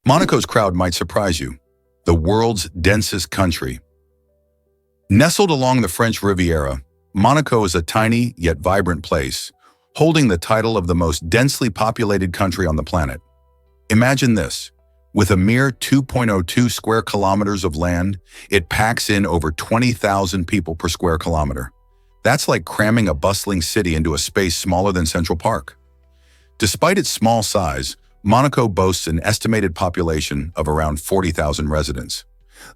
Monacos Crowd might surprise you. The world's densest country. Nestled along the French Riviera, Monaco is a tiny yet vibrant place, holding the title of the most densely populated country on the planet. Imagine this. With a mere 2.02 square kilometers of land, it packs in over 20,000 people per square kilometer. That's like cramming a bustling city into a space smaller than Central Park. Despite its small size, Monaco boasts an estimated population of around 40,000 residents.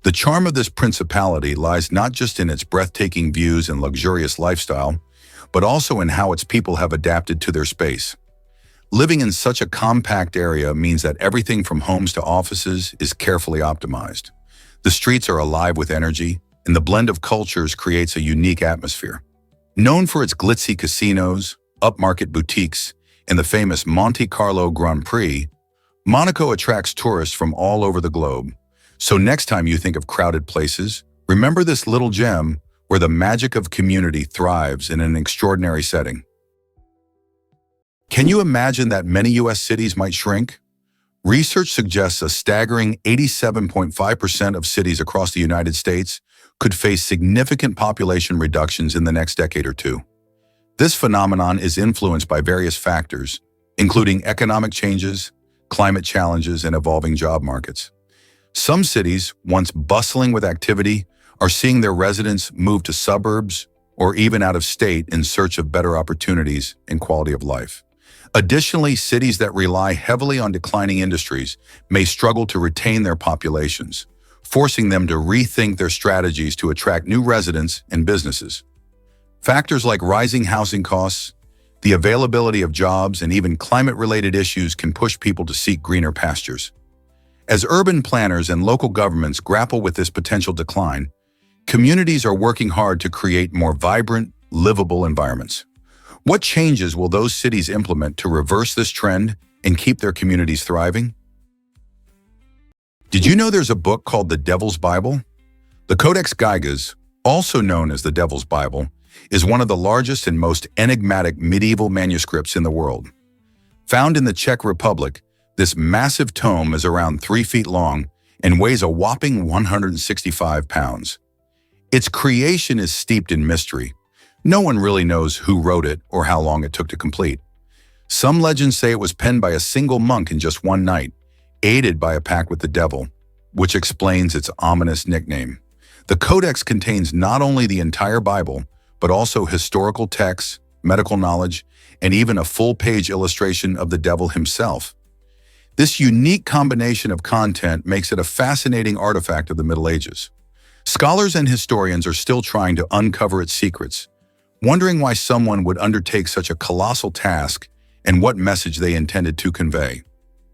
The charm of this principality lies not just in its breathtaking views and luxurious lifestyle, but also in how its people have adapted to their space. Living in such a compact area means that everything from homes to offices is carefully optimized. The streets are alive with energy, and the blend of cultures creates a unique atmosphere. Known for its glitzy casinos, upmarket boutiques, and the famous Monte Carlo Grand Prix, Monaco attracts tourists from all over the globe. So next time you think of crowded places, remember this little gem where the magic of community thrives in an extraordinary setting. Can you imagine that many U.S. cities might shrink? Research suggests a staggering 87.5% of cities across the United States could face significant population reductions in the next decade or two. This phenomenon is influenced by various factors, including economic changes, climate challenges, and evolving job markets. Some cities, once bustling with activity, are seeing their residents move to suburbs or even out of state in search of better opportunities and quality of life. Additionally, cities that rely heavily on declining industries may struggle to retain their populations, forcing them to rethink their strategies to attract new residents and businesses. Factors like rising housing costs, the availability of jobs, and even climate-related issues can push people to seek greener pastures. As urban planners and local governments grapple with this potential decline, communities are working hard to create more vibrant, livable environments. What changes will those cities implement to reverse this trend and keep their communities thriving? Did you know there's a book called the Devil's Bible? The Codex Gigas, also known as the Devil's Bible, is one of the largest and most enigmatic medieval manuscripts in the world. Found in the Czech Republic, this massive tome is around 3 feet long and weighs a whopping 165 pounds. Its creation is steeped in mystery. No one really knows who wrote it or how long it took to complete. Some legends say it was penned by a single monk in just one night, aided by a pact with the devil, which explains its ominous nickname. The Codex contains not only the entire Bible, but also historical texts, medical knowledge, and even a full-page illustration of the devil himself. This unique combination of content makes it a fascinating artifact of the Middle Ages. Scholars and historians are still trying to uncover its secrets, wondering why someone would undertake such a colossal task and what message they intended to convey.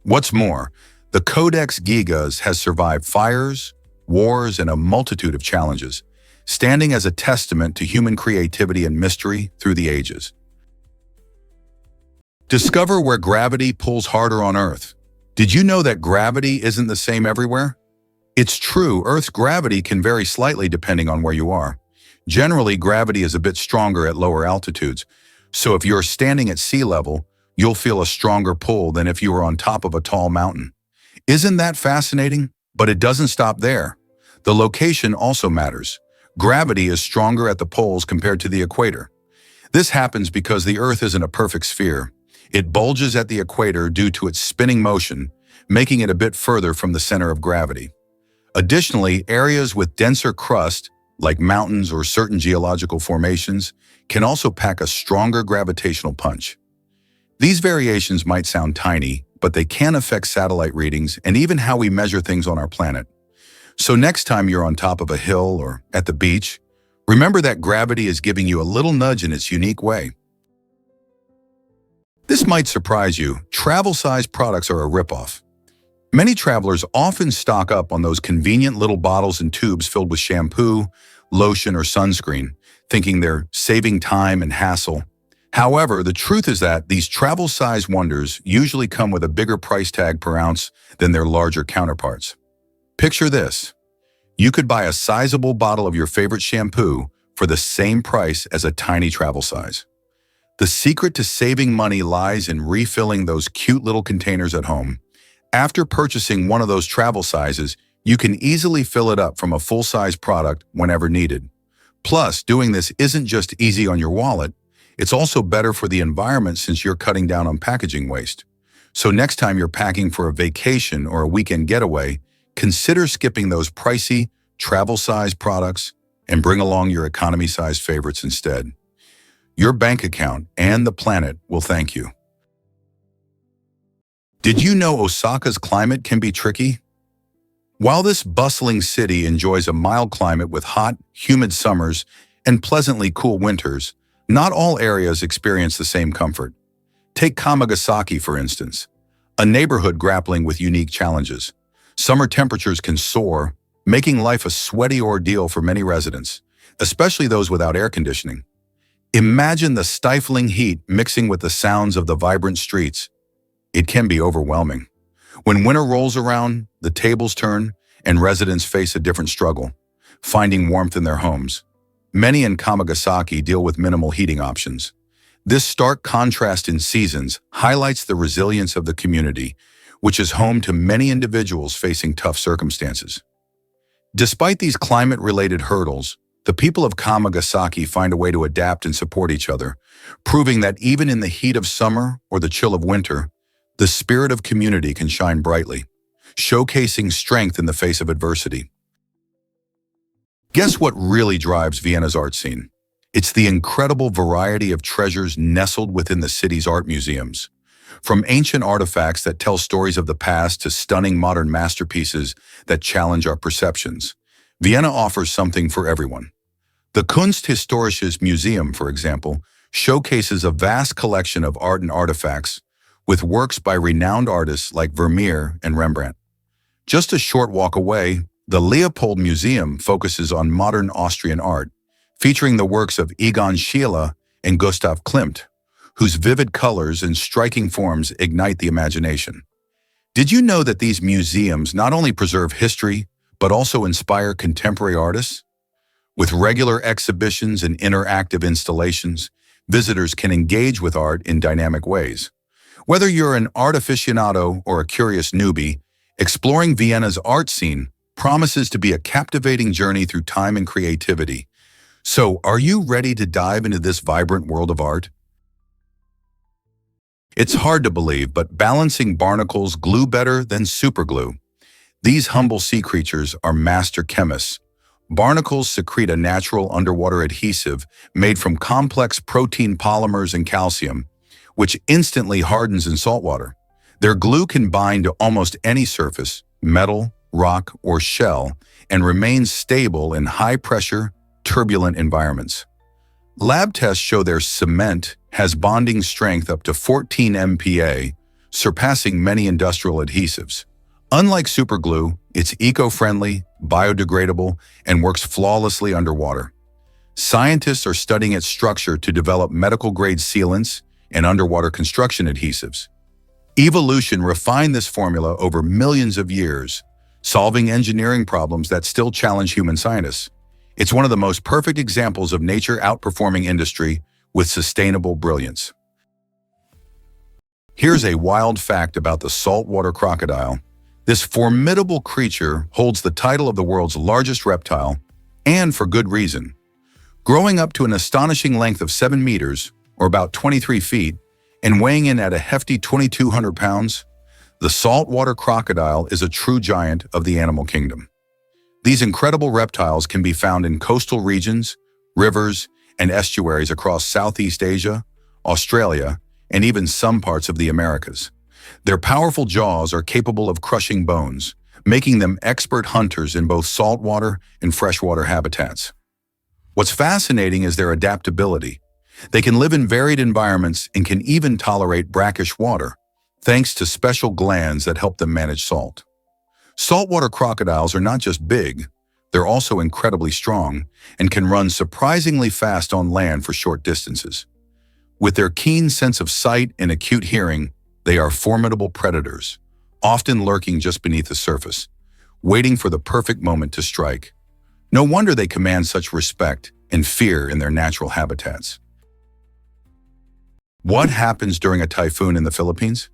What's more, the Codex Gigas has survived fires, wars, and a multitude of challenges, standing as a testament to human creativity and mystery through the ages. Discover where gravity pulls harder on Earth. Did you know that gravity isn't the same everywhere? It's true, Earth's gravity can vary slightly depending on where you are. Generally, gravity is a bit stronger at lower altitudes, so if you're standing at sea level, you'll feel a stronger pull than if you were on top of a tall mountain. Isn't that fascinating? But it doesn't stop there. The location also matters. Gravity is stronger at the poles compared to the equator. This happens because the Earth isn't a perfect sphere. It bulges at the equator due to its spinning motion, making it a bit further from the center of gravity. Additionally, areas with denser crust, like mountains or certain geological formations, can also pack a stronger gravitational punch. These variations might sound tiny, but they can affect satellite readings and even how we measure things on our planet. So next time you're on top of a hill or at the beach, remember that gravity is giving you a little nudge in its unique way. This might surprise you. Travel-sized products are a ripoff. Many travelers often stock up on those convenient little bottles and tubes filled with shampoo, lotion, or sunscreen, thinking they're saving time and hassle. However, the truth is that these travel-sized wonders usually come with a bigger price tag per ounce than their larger counterparts. Picture this. You could buy a sizable bottle of your favorite shampoo for the same price as a tiny travel size. The secret to saving money lies in refilling those cute little containers at home. After purchasing one of those travel sizes, you can easily fill it up from a full-size product whenever needed. Plus, doing this isn't just easy on your wallet, it's also better for the environment since you're cutting down on packaging waste. So next time you're packing for a vacation or a weekend getaway, consider skipping those pricey, travel-size products and bring along your economy-sized favorites instead. Your bank account and the planet will thank you. Did you know Osaka's climate can be tricky? While this bustling city enjoys a mild climate with hot, humid summers and pleasantly cool winters, not all areas experience the same comfort. Take Kamagasaki, for instance, a neighborhood grappling with unique challenges. Summer temperatures can soar, making life a sweaty ordeal for many residents, especially those without air conditioning. Imagine the stifling heat mixing with the sounds of the vibrant streets. It can be overwhelming. When winter rolls around, the tables turn, and residents face a different struggle, finding warmth in their homes. Many in Kamagasaki deal with minimal heating options. This stark contrast in seasons highlights the resilience of the community, which is home to many individuals facing tough circumstances. Despite these climate-related hurdles, the people of Kamagasaki find a way to adapt and support each other, proving that even in the heat of summer or the chill of winter, the spirit of community can shine brightly, showcasing strength in the face of adversity. Guess what really drives Vienna's art scene? It's the incredible variety of treasures nestled within the city's art museums. From ancient artifacts that tell stories of the past to stunning modern masterpieces that challenge our perceptions, Vienna offers something for everyone. The Kunsthistorisches Museum, for example, showcases a vast collection of art and artifacts with works by renowned artists like Vermeer and Rembrandt. Just a short walk away, the Leopold Museum focuses on modern Austrian art, featuring the works of Egon Schiele and Gustav Klimt, whose vivid colors and striking forms ignite the imagination. Did you know that these museums not only preserve history, but also inspire contemporary artists? With regular exhibitions and interactive installations, visitors can engage with art in dynamic ways. Whether you're an art aficionado or a curious newbie, exploring Vienna's art scene promises to be a captivating journey through time and creativity. So, are you ready to dive into this vibrant world of art? It's hard to believe, but balancing barnacles glue better than superglue. These humble sea creatures are master chemists. Barnacles secrete a natural underwater adhesive made from complex protein polymers and calcium, which instantly hardens in saltwater. Their glue can bind to almost any surface, metal, rock, or shell, and remains stable in high-pressure, turbulent environments. Lab tests show their cement has bonding strength up to 14 MPa, surpassing many industrial adhesives. Unlike superglue, it's eco-friendly, biodegradable, and works flawlessly underwater. Scientists are studying its structure to develop medical-grade sealants and underwater construction adhesives. Evolution refined this formula over millions of years, solving engineering problems that still challenge human scientists. It's one of the most perfect examples of nature outperforming industry with sustainable brilliance. Here's a wild fact about the saltwater crocodile. This formidable creature holds the title of the world's largest reptile, and for good reason. Growing up to an astonishing length of 7 meters, or about 23 feet, and weighing in at a hefty 2,200 pounds, the saltwater crocodile is a true giant of the animal kingdom. These incredible reptiles can be found in coastal regions, rivers, and estuaries across Southeast Asia, Australia, and even some parts of the Americas. Their powerful jaws are capable of crushing bones, making them expert hunters in both saltwater and freshwater habitats. What's fascinating is their adaptability. They can live in varied environments and can even tolerate brackish water, thanks to special glands that help them manage salt. Saltwater crocodiles are not just big, they're also incredibly strong and can run surprisingly fast on land for short distances. With their keen sense of sight and acute hearing, they are formidable predators, often lurking just beneath the surface, waiting for the perfect moment to strike. No wonder they command such respect and fear in their natural habitats. What happens during a typhoon in the Philippines?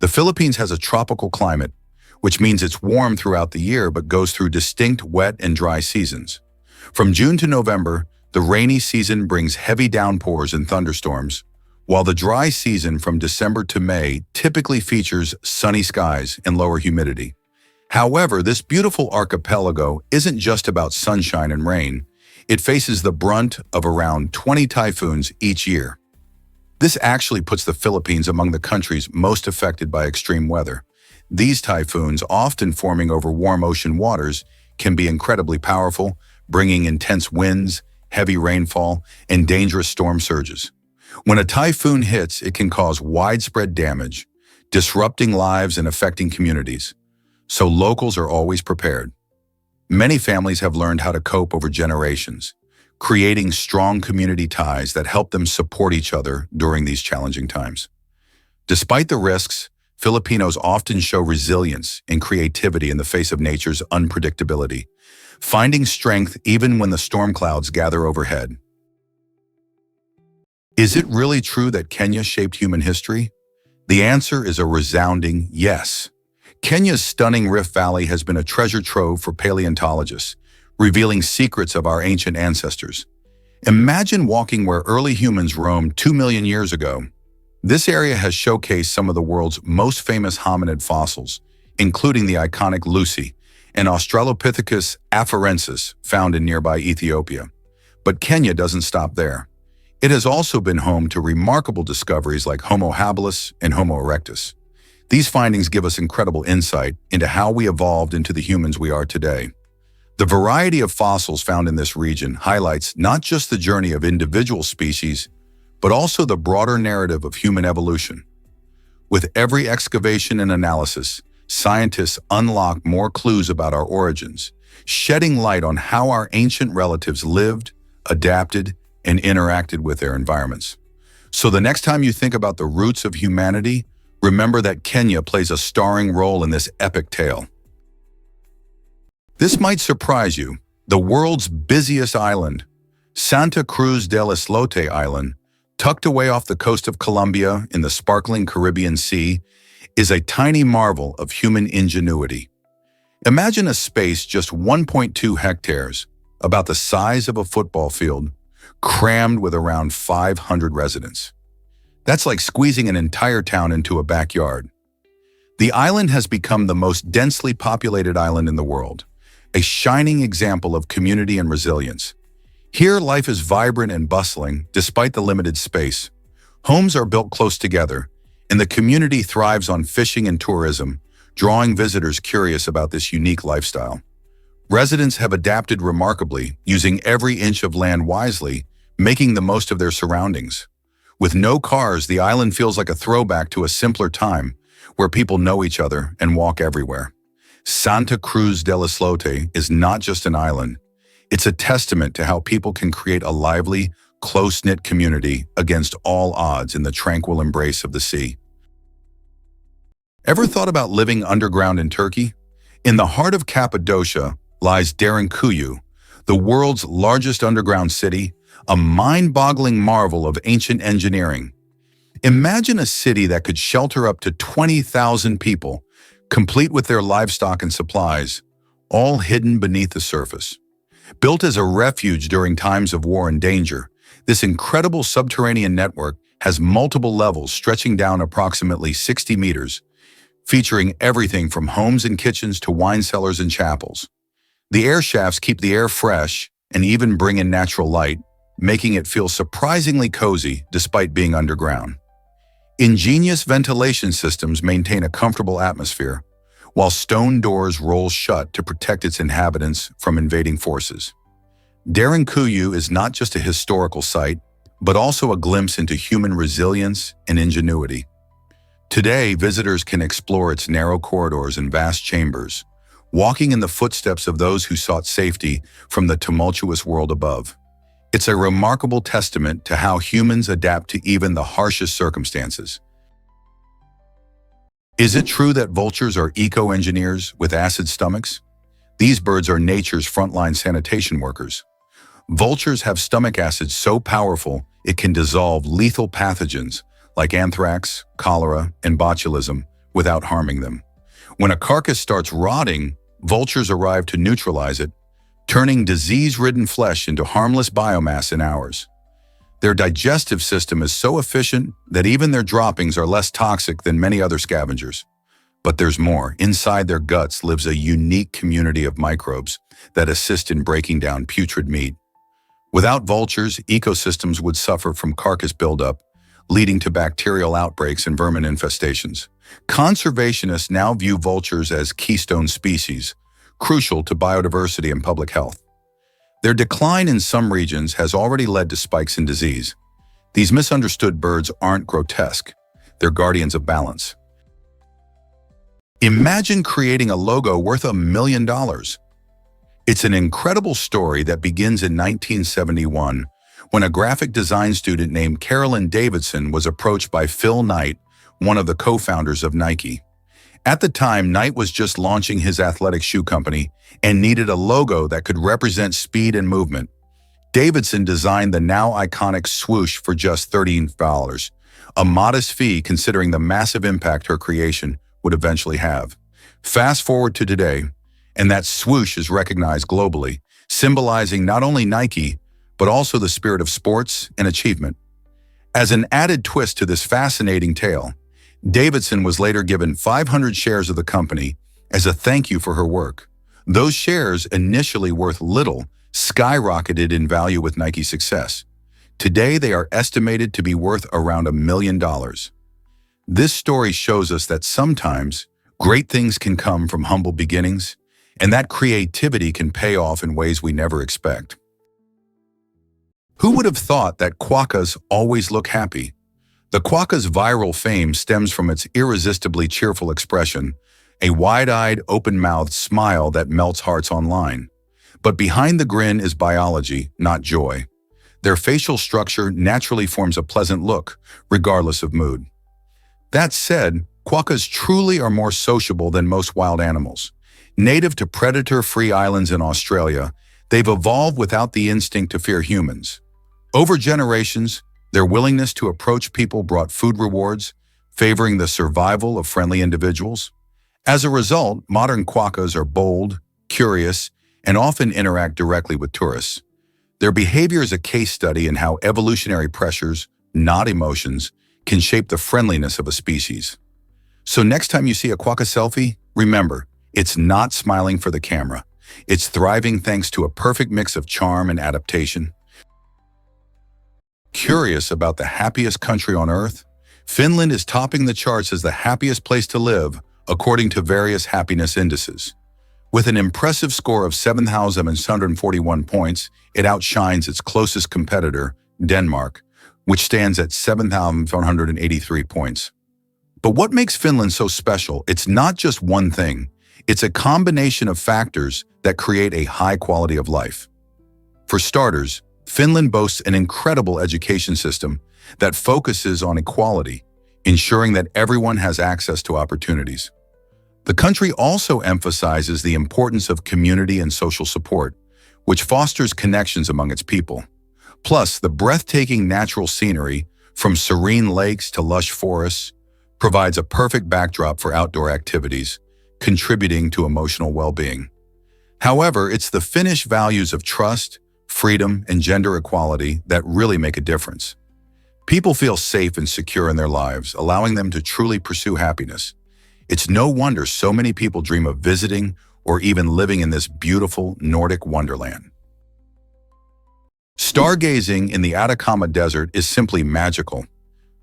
The Philippines has a tropical climate, which means it's warm throughout the year but goes through distinct wet and dry seasons. From June to November, the rainy season brings heavy downpours and thunderstorms, while the dry season from December to May typically features sunny skies and lower humidity. However, this beautiful archipelago isn't just about sunshine and rain. It faces the brunt of around 20 typhoons each year. This actually puts the Philippines among the countries most affected by extreme weather. These typhoons, often forming over warm ocean waters, can be incredibly powerful, bringing intense winds, heavy rainfall, and dangerous storm surges. When a typhoon hits, it can cause widespread damage, disrupting lives and affecting communities. So locals are always prepared. Many families have learned how to cope over generations, creating strong community ties that help them support each other during these challenging times. Despite the risks, Filipinos often show resilience and creativity in the face of nature's unpredictability, finding strength even when the storm clouds gather overhead. Is it really true that Kenya shaped human history? The answer is a resounding yes. Kenya's stunning Rift Valley has been a treasure trove for paleontologists, revealing secrets of our ancient ancestors. Imagine walking where early humans roamed 2 million years ago. This area has showcased some of the world's most famous hominid fossils, including the iconic Lucy and Australopithecus afarensis found in nearby Ethiopia. But Kenya doesn't stop there. It has also been home to remarkable discoveries like Homo habilis and Homo erectus. These findings give us incredible insight into how we evolved into the humans we are today. The variety of fossils found in this region highlights not just the journey of individual species, but also the broader narrative of human evolution. With every excavation and analysis, scientists unlock more clues about our origins, shedding light on how our ancient relatives lived, adapted, and interacted with their environments. So the next time you think about the roots of humanity, remember that Kenya plays a starring role in this epic tale. This might surprise you. The world's busiest island, Santa Cruz del Islote Island, tucked away off the coast of Colombia in the sparkling Caribbean Sea, is a tiny marvel of human ingenuity. Imagine a space just 1.2 hectares, about the size of a football field, crammed with around 500 residents. That's like squeezing an entire town into a backyard. The island has become the most densely populated island in the world, a shining example of community and resilience. Here, life is vibrant and bustling despite the limited space. Homes are built close together, and the community thrives on fishing and tourism, drawing visitors curious about this unique lifestyle. Residents have adapted remarkably, using every inch of land wisely, making the most of their surroundings. With no cars, the island feels like a throwback to a simpler time, where people know each other and walk everywhere. Santa Cruz del Islote is not just an island. It's a testament to how people can create a lively, close-knit community against all odds in the tranquil embrace of the sea. Ever thought about living underground in Turkey? In the heart of Cappadocia lies Derinkuyu, the world's largest underground city, a mind-boggling marvel of ancient engineering. Imagine a city that could shelter up to 20,000 people, complete with their livestock and supplies, all hidden beneath the surface. Built as a refuge during times of war and danger, this incredible subterranean network has multiple levels stretching down approximately 60 meters, featuring everything from homes and kitchens to wine cellars and chapels. The air shafts keep the air fresh and even bring in natural light, making it feel surprisingly cozy despite being underground. Ingenious ventilation systems maintain a comfortable atmosphere, while stone doors roll shut to protect its inhabitants from invading forces. Derinkuyu is not just a historical site, but also a glimpse into human resilience and ingenuity. Today, visitors can explore its narrow corridors and vast chambers, walking in the footsteps of those who sought safety from the tumultuous world above. It's a remarkable testament to how humans adapt to even the harshest circumstances. Is it true that vultures are eco-engineers with acid stomachs? These birds are nature's frontline sanitation workers. Vultures have stomach acid so powerful it can dissolve lethal pathogens like anthrax, cholera, and botulism without harming them. When a carcass starts rotting, vultures arrive to neutralize it, turning disease-ridden flesh into harmless biomass in hours. Their digestive system is so efficient that even their droppings are less toxic than many other scavengers. But there's more. Inside their guts lives a unique community of microbes that assist in breaking down putrid meat. Without vultures, ecosystems would suffer from carcass buildup, leading to bacterial outbreaks and vermin infestations. Conservationists now view vultures as keystone species, crucial to biodiversity and public health. Their decline in some regions has already led to spikes in disease. These misunderstood birds aren't grotesque. They're guardians of balance. Imagine creating a logo worth $1 million. It's an incredible story that begins in 1971 when a graphic design student named Carolyn Davidson was approached by Phil Knight, one of the co-founders of Nike. At the time, Knight was just launching his athletic shoe company and needed a logo that could represent speed and movement. Davidson designed the now iconic swoosh for just $13, a modest fee considering the massive impact her creation would eventually have. Fast forward to today, and that swoosh is recognized globally, symbolizing not only Nike, but also the spirit of sports and achievement. As an added twist to this fascinating tale, Davidson was later given 500 shares of the company as a thank you for her work. Those shares, initially worth little, skyrocketed in value with Nike's success. Today, they are estimated to be worth around $1 million. This story shows us that sometimes great things can come from humble beginnings, and that creativity can pay off in ways we never expect. Who would have thought that quacas always look happy? The quacca's viral fame stems from its irresistibly cheerful expression, a wide-eyed, open-mouthed smile that melts hearts online. But behind the grin is biology, not joy. Their facial structure naturally forms a pleasant look, regardless of mood. That said, quacas truly are more sociable than most wild animals. Native to predator-free islands in Australia, they've evolved without the instinct to fear humans. Over generations, their willingness to approach people brought food rewards, favoring the survival of friendly individuals. As a result, modern quacas are bold, curious, and often interact directly with tourists. Their behavior is a case study in how evolutionary pressures, not emotions, can shape the friendliness of a species. So next time you see a quacca selfie, remember, it's not smiling for the camera. It's thriving thanks to a perfect mix of charm and adaptation. Curious about the happiest country on Earth? Finland is topping the charts as the happiest place to live, according to various happiness indices. With an impressive score of 7,741 points, it outshines its closest competitor, Denmark, which stands at 7,483 points. But what makes Finland so special? It's not just one thing. It's a combination of factors that create a high quality of life. For starters, Finland boasts an incredible education system that focuses on equality, ensuring that everyone has access to opportunities. The country also emphasizes the importance of community and social support, which fosters connections among its people. Plus, the breathtaking natural scenery, from serene lakes to lush forests, provides a perfect backdrop for outdoor activities, contributing to emotional well-being. However, it's the Finnish values of trust, freedom, and gender equality that really make a difference. People feel safe and secure in their lives, allowing them to truly pursue happiness. It's no wonder so many people dream of visiting or even living in this beautiful Nordic wonderland. Stargazing in the Adakama Desert is simply magical.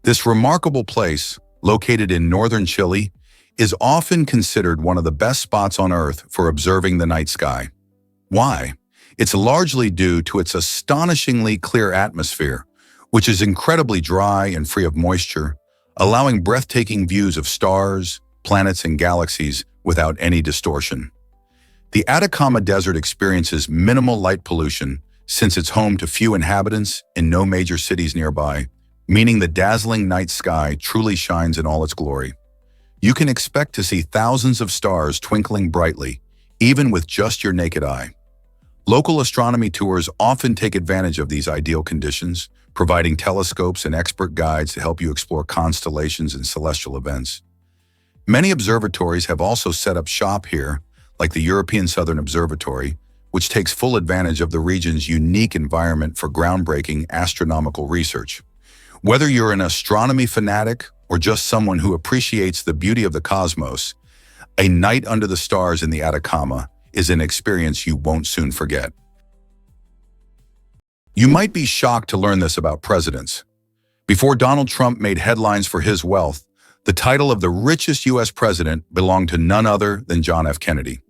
This remarkable place, located in northern Chile, is often considered one of the best spots on Earth for observing the night sky. Why? It's largely due to its astonishingly clear atmosphere, which is incredibly dry and free of moisture, allowing breathtaking views of stars, planets, and galaxies without any distortion. The Atacama Desert experiences minimal light pollution since it's home to few inhabitants and no major cities nearby, meaning the dazzling night sky truly shines in all its glory. You can expect to see thousands of stars twinkling brightly, even with just your naked eye. Local astronomy tours often take advantage of these ideal conditions, providing telescopes and expert guides to help you explore constellations and celestial events. Many observatories have also set up shop here, like the European Southern Observatory, which takes full advantage of the region's unique environment for groundbreaking astronomical research. Whether you're an astronomy fanatic or just someone who appreciates the beauty of the cosmos, a night under the stars in the Adakama is an experience you won't soon forget. You might be shocked to learn this about presidents. Before Donald Trump made headlines for his wealth, the title of the richest U.S. president belonged to none other than John F. Kennedy.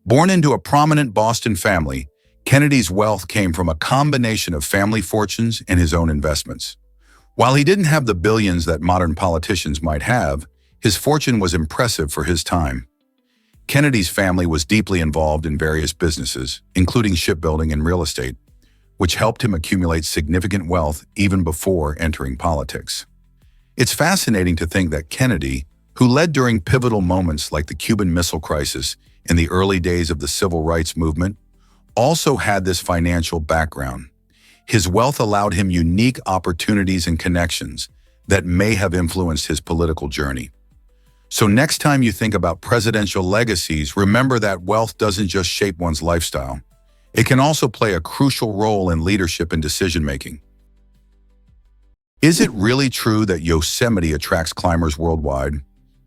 Born into a prominent Boston family, Kennedy's wealth came from a combination of family fortunes and his own investments. While he didn't have the billions that modern politicians might have, his fortune was impressive for his time. Kennedy's family was deeply involved in various businesses, including shipbuilding and real estate, which helped him accumulate significant wealth even before entering politics. It's fascinating to think that Kennedy, who led during pivotal moments like the Cuban Missile Crisis in the early days of the Civil Rights Movement, also had this financial background. His wealth allowed him unique opportunities and connections that may have influenced his political journey. So next time you think about presidential legacies, remember that wealth doesn't just shape one's lifestyle. It can also play a crucial role in leadership and decision-making. Is it really true that Yosemite attracts climbers worldwide?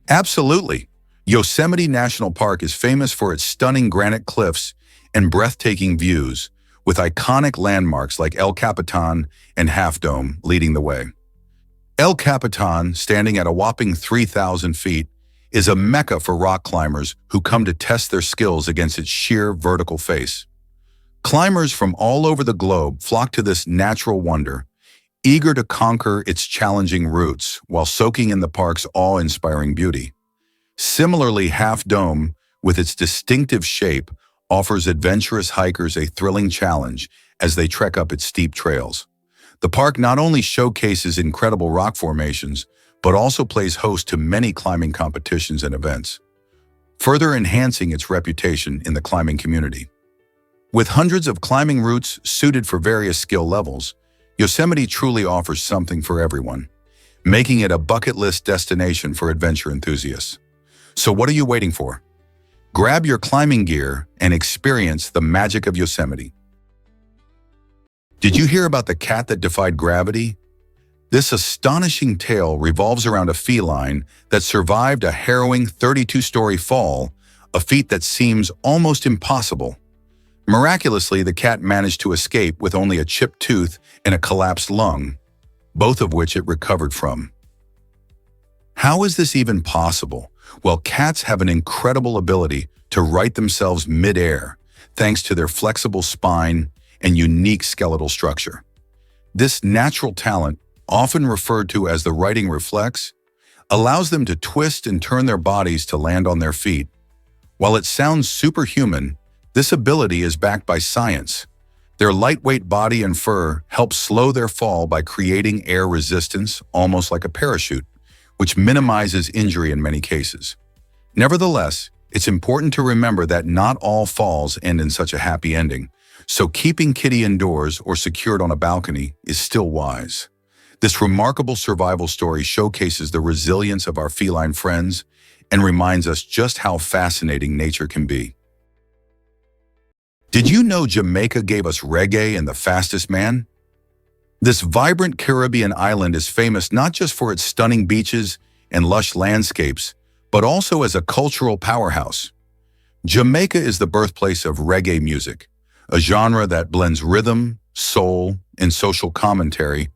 Absolutely. Yosemite National Park is famous for its stunning granite cliffs and breathtaking views, with iconic landmarks like El Capitan and Half Dome leading the way. El Capitan, standing at a whopping 3,000 feet, is a mecca for rock climbers who come to test their skills against its sheer vertical face. Climbers from all over the globe flock to this natural wonder, eager to conquer its challenging routes while soaking in the park's awe-inspiring beauty. Similarly, Half Dome, with its distinctive shape, offers adventurous hikers a thrilling challenge as they trek up its steep trails. The park not only showcases incredible rock formations, but also plays host to many climbing competitions and events, further enhancing its reputation in the climbing community. With hundreds of climbing routes suited for various skill levels, Yosemite truly offers something for everyone, making it a bucket list destination for adventure enthusiasts. So what are you waiting for? Grab your climbing gear and experience the magic of Yosemite. Did you hear about the cat that defied gravity? This astonishing tale revolves around a feline that survived a harrowing 32-story fall, a feat that seems almost impossible. Miraculously, the cat managed to escape with only a chipped tooth and a collapsed lung, both of which it recovered from. How is this even possible? Well, cats have an incredible ability to right themselves mid-air, thanks to their flexible spine and unique skeletal structure. This natural talent, often referred to as the righting reflex, allows them to twist and turn their bodies to land on their feet. While it sounds superhuman, this ability is backed by science. Their lightweight body and fur help slow their fall by creating air resistance, almost like a parachute, which minimizes injury in many cases. Nevertheless, it's important to remember that not all falls end in such a happy ending, so keeping Kitty indoors or secured on a balcony is still wise. This remarkable survival story showcases the resilience of our feline friends and reminds us just how fascinating nature can be. Did you know Jamaica gave us reggae and the fastest man? This vibrant Caribbean island is famous not just for its stunning beaches and lush landscapes, but also as a cultural powerhouse. Jamaica is the birthplace of reggae music, a genre that blends rhythm, soul, and social commentary,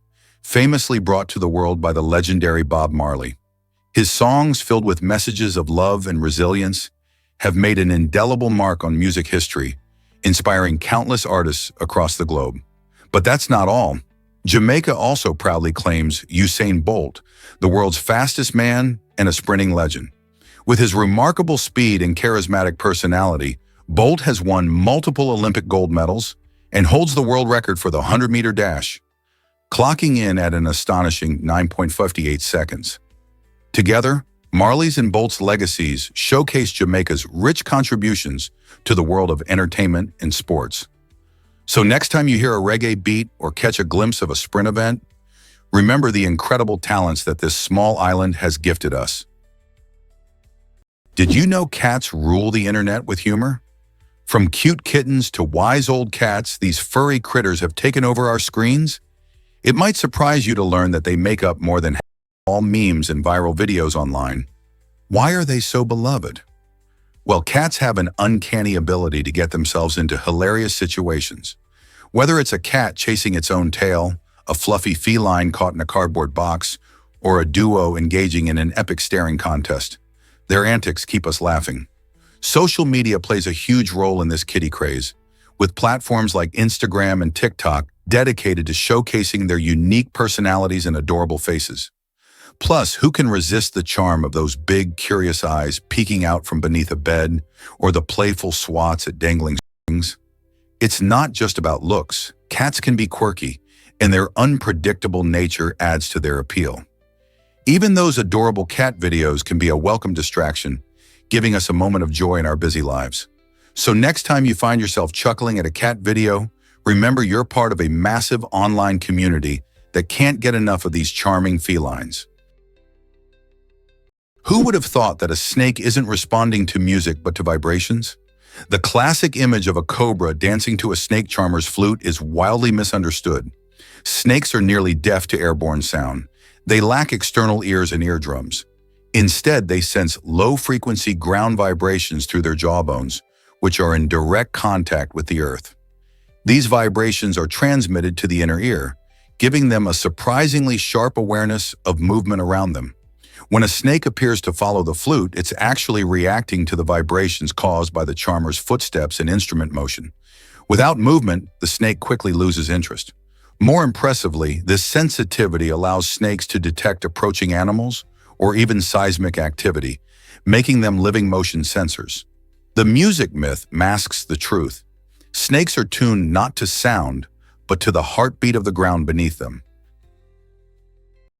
famously brought to the world by the legendary Bob Marley. His songs, filled with messages of love and resilience, have made an indelible mark on music history, inspiring countless artists across the globe. But that's not all. Jamaica also proudly claims Usain Bolt, the world's fastest man and a sprinting legend. With his remarkable speed and charismatic personality, Bolt has won multiple Olympic gold medals and holds the world record for the 100-meter dash, clocking in at an astonishing 9.58 seconds. Together, Marley's and Bolt's legacies showcase Jamaica's rich contributions to the world of entertainment and sports. So next time you hear a reggae beat or catch a glimpse of a sprint event, remember the incredible talents that this small island has gifted us. Did you know cats rule the internet with humor? From cute kittens to wise old cats, these furry critters have taken over our screens. It might surprise you to learn that they make up more than all memes and viral videos online. Why are they so beloved? Well, cats have an uncanny ability to get themselves into hilarious situations. Whether it's a cat chasing its own tail, a fluffy feline caught in a cardboard box, or a duo engaging in an epic staring contest, their antics keep us laughing. Social media plays a huge role in this kitty craze, with platforms like Instagram and TikTok dedicated to showcasing their unique personalities and adorable faces. Plus, who can resist the charm of those big, curious eyes peeking out from beneath a bed, or the playful swats at dangling strings? It's not just about looks. Cats can be quirky, and their unpredictable nature adds to their appeal. Even those adorable cat videos can be a welcome distraction, giving us a moment of joy in our busy lives. So next time you find yourself chuckling at a cat video, remember you're part of a massive online community that can't get enough of these charming felines. Who would have thought that a snake isn't responding to music but to vibrations? The classic image of a cobra dancing to a snake charmer's flute is wildly misunderstood. Snakes are nearly deaf to airborne sound. They lack external ears and eardrums. Instead, they sense low-frequency ground vibrations through their jawbones, which are in direct contact with the earth. These vibrations are transmitted to the inner ear, giving them a surprisingly sharp awareness of movement around them. When a snake appears to follow the flute, it's actually reacting to the vibrations caused by the charmer's footsteps and instrument motion. Without movement, the snake quickly loses interest. More impressively, this sensitivity allows snakes to detect approaching animals or even seismic activity, making them living motion sensors. The music myth masks the truth. Snakes are tuned not to sound, but to the heartbeat of the ground beneath them.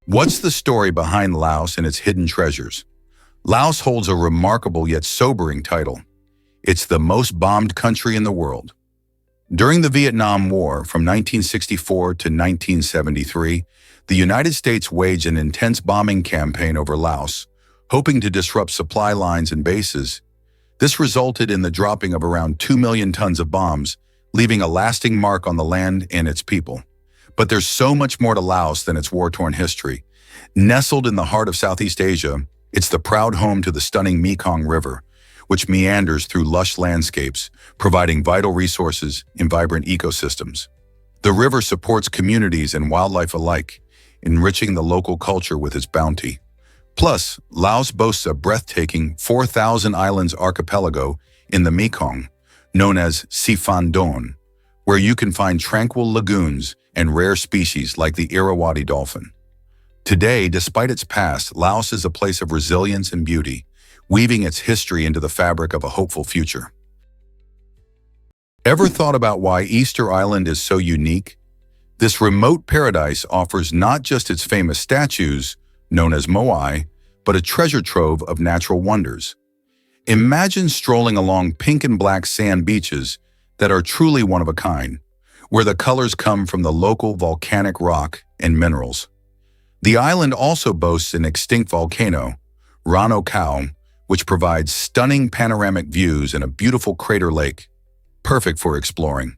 What's the story behind Laos and its hidden treasures? Laos holds a remarkable yet sobering title. It's the most bombed country in the world. During the Vietnam War from 1964 to 1973, the United States waged an intense bombing campaign over Laos, hoping to disrupt supply lines and bases. This resulted in the dropping of around 2 million tons of bombs, leaving a lasting mark on the land and its people. But there's so much more to Laos than its war-torn history. Nestled in the heart of Southeast Asia, it's the proud home to the stunning Mekong River, which meanders through lush landscapes, providing vital resources in vibrant ecosystems. The river supports communities and wildlife alike, enriching the local culture with its bounty. Plus, Laos boasts a breathtaking 4,000 islands archipelago in the Mekong, known as Siphan Don, where you can find tranquil lagoons and rare species like the Irrawaddy dolphin. Today, despite its past, Laos is a place of resilience and beauty, weaving its history into the fabric of a hopeful future. Ever thought about why Easter Island is so unique? This remote paradise offers not just its famous statues, known as moai, but a treasure trove of natural wonders. Imagine strolling along pink and black sand beaches that are truly one of a kind, where the colors come from the local volcanic rock and minerals. The island also boasts an extinct volcano, Rano Khao, which provides stunning panoramic views and a beautiful crater lake, perfect for exploring.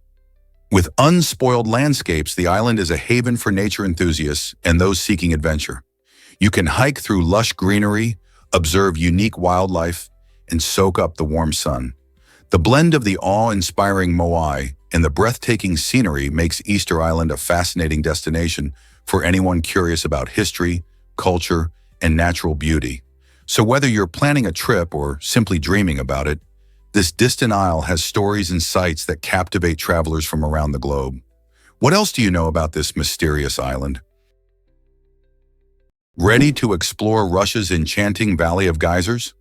With unspoiled landscapes, the island is a haven for nature enthusiasts and those seeking adventure. You can hike through lush greenery, observe unique wildlife, and soak up the warm sun. The blend of the awe-inspiring moai and the breathtaking scenery makes Easter Island a fascinating destination for anyone curious about history, culture, and natural beauty. So whether you're planning a trip or simply dreaming about it, this distant isle has stories and sights that captivate travelers from around the globe. What else do you know about this mysterious island? Ready to explore Russia's enchanting Valley of Geysers?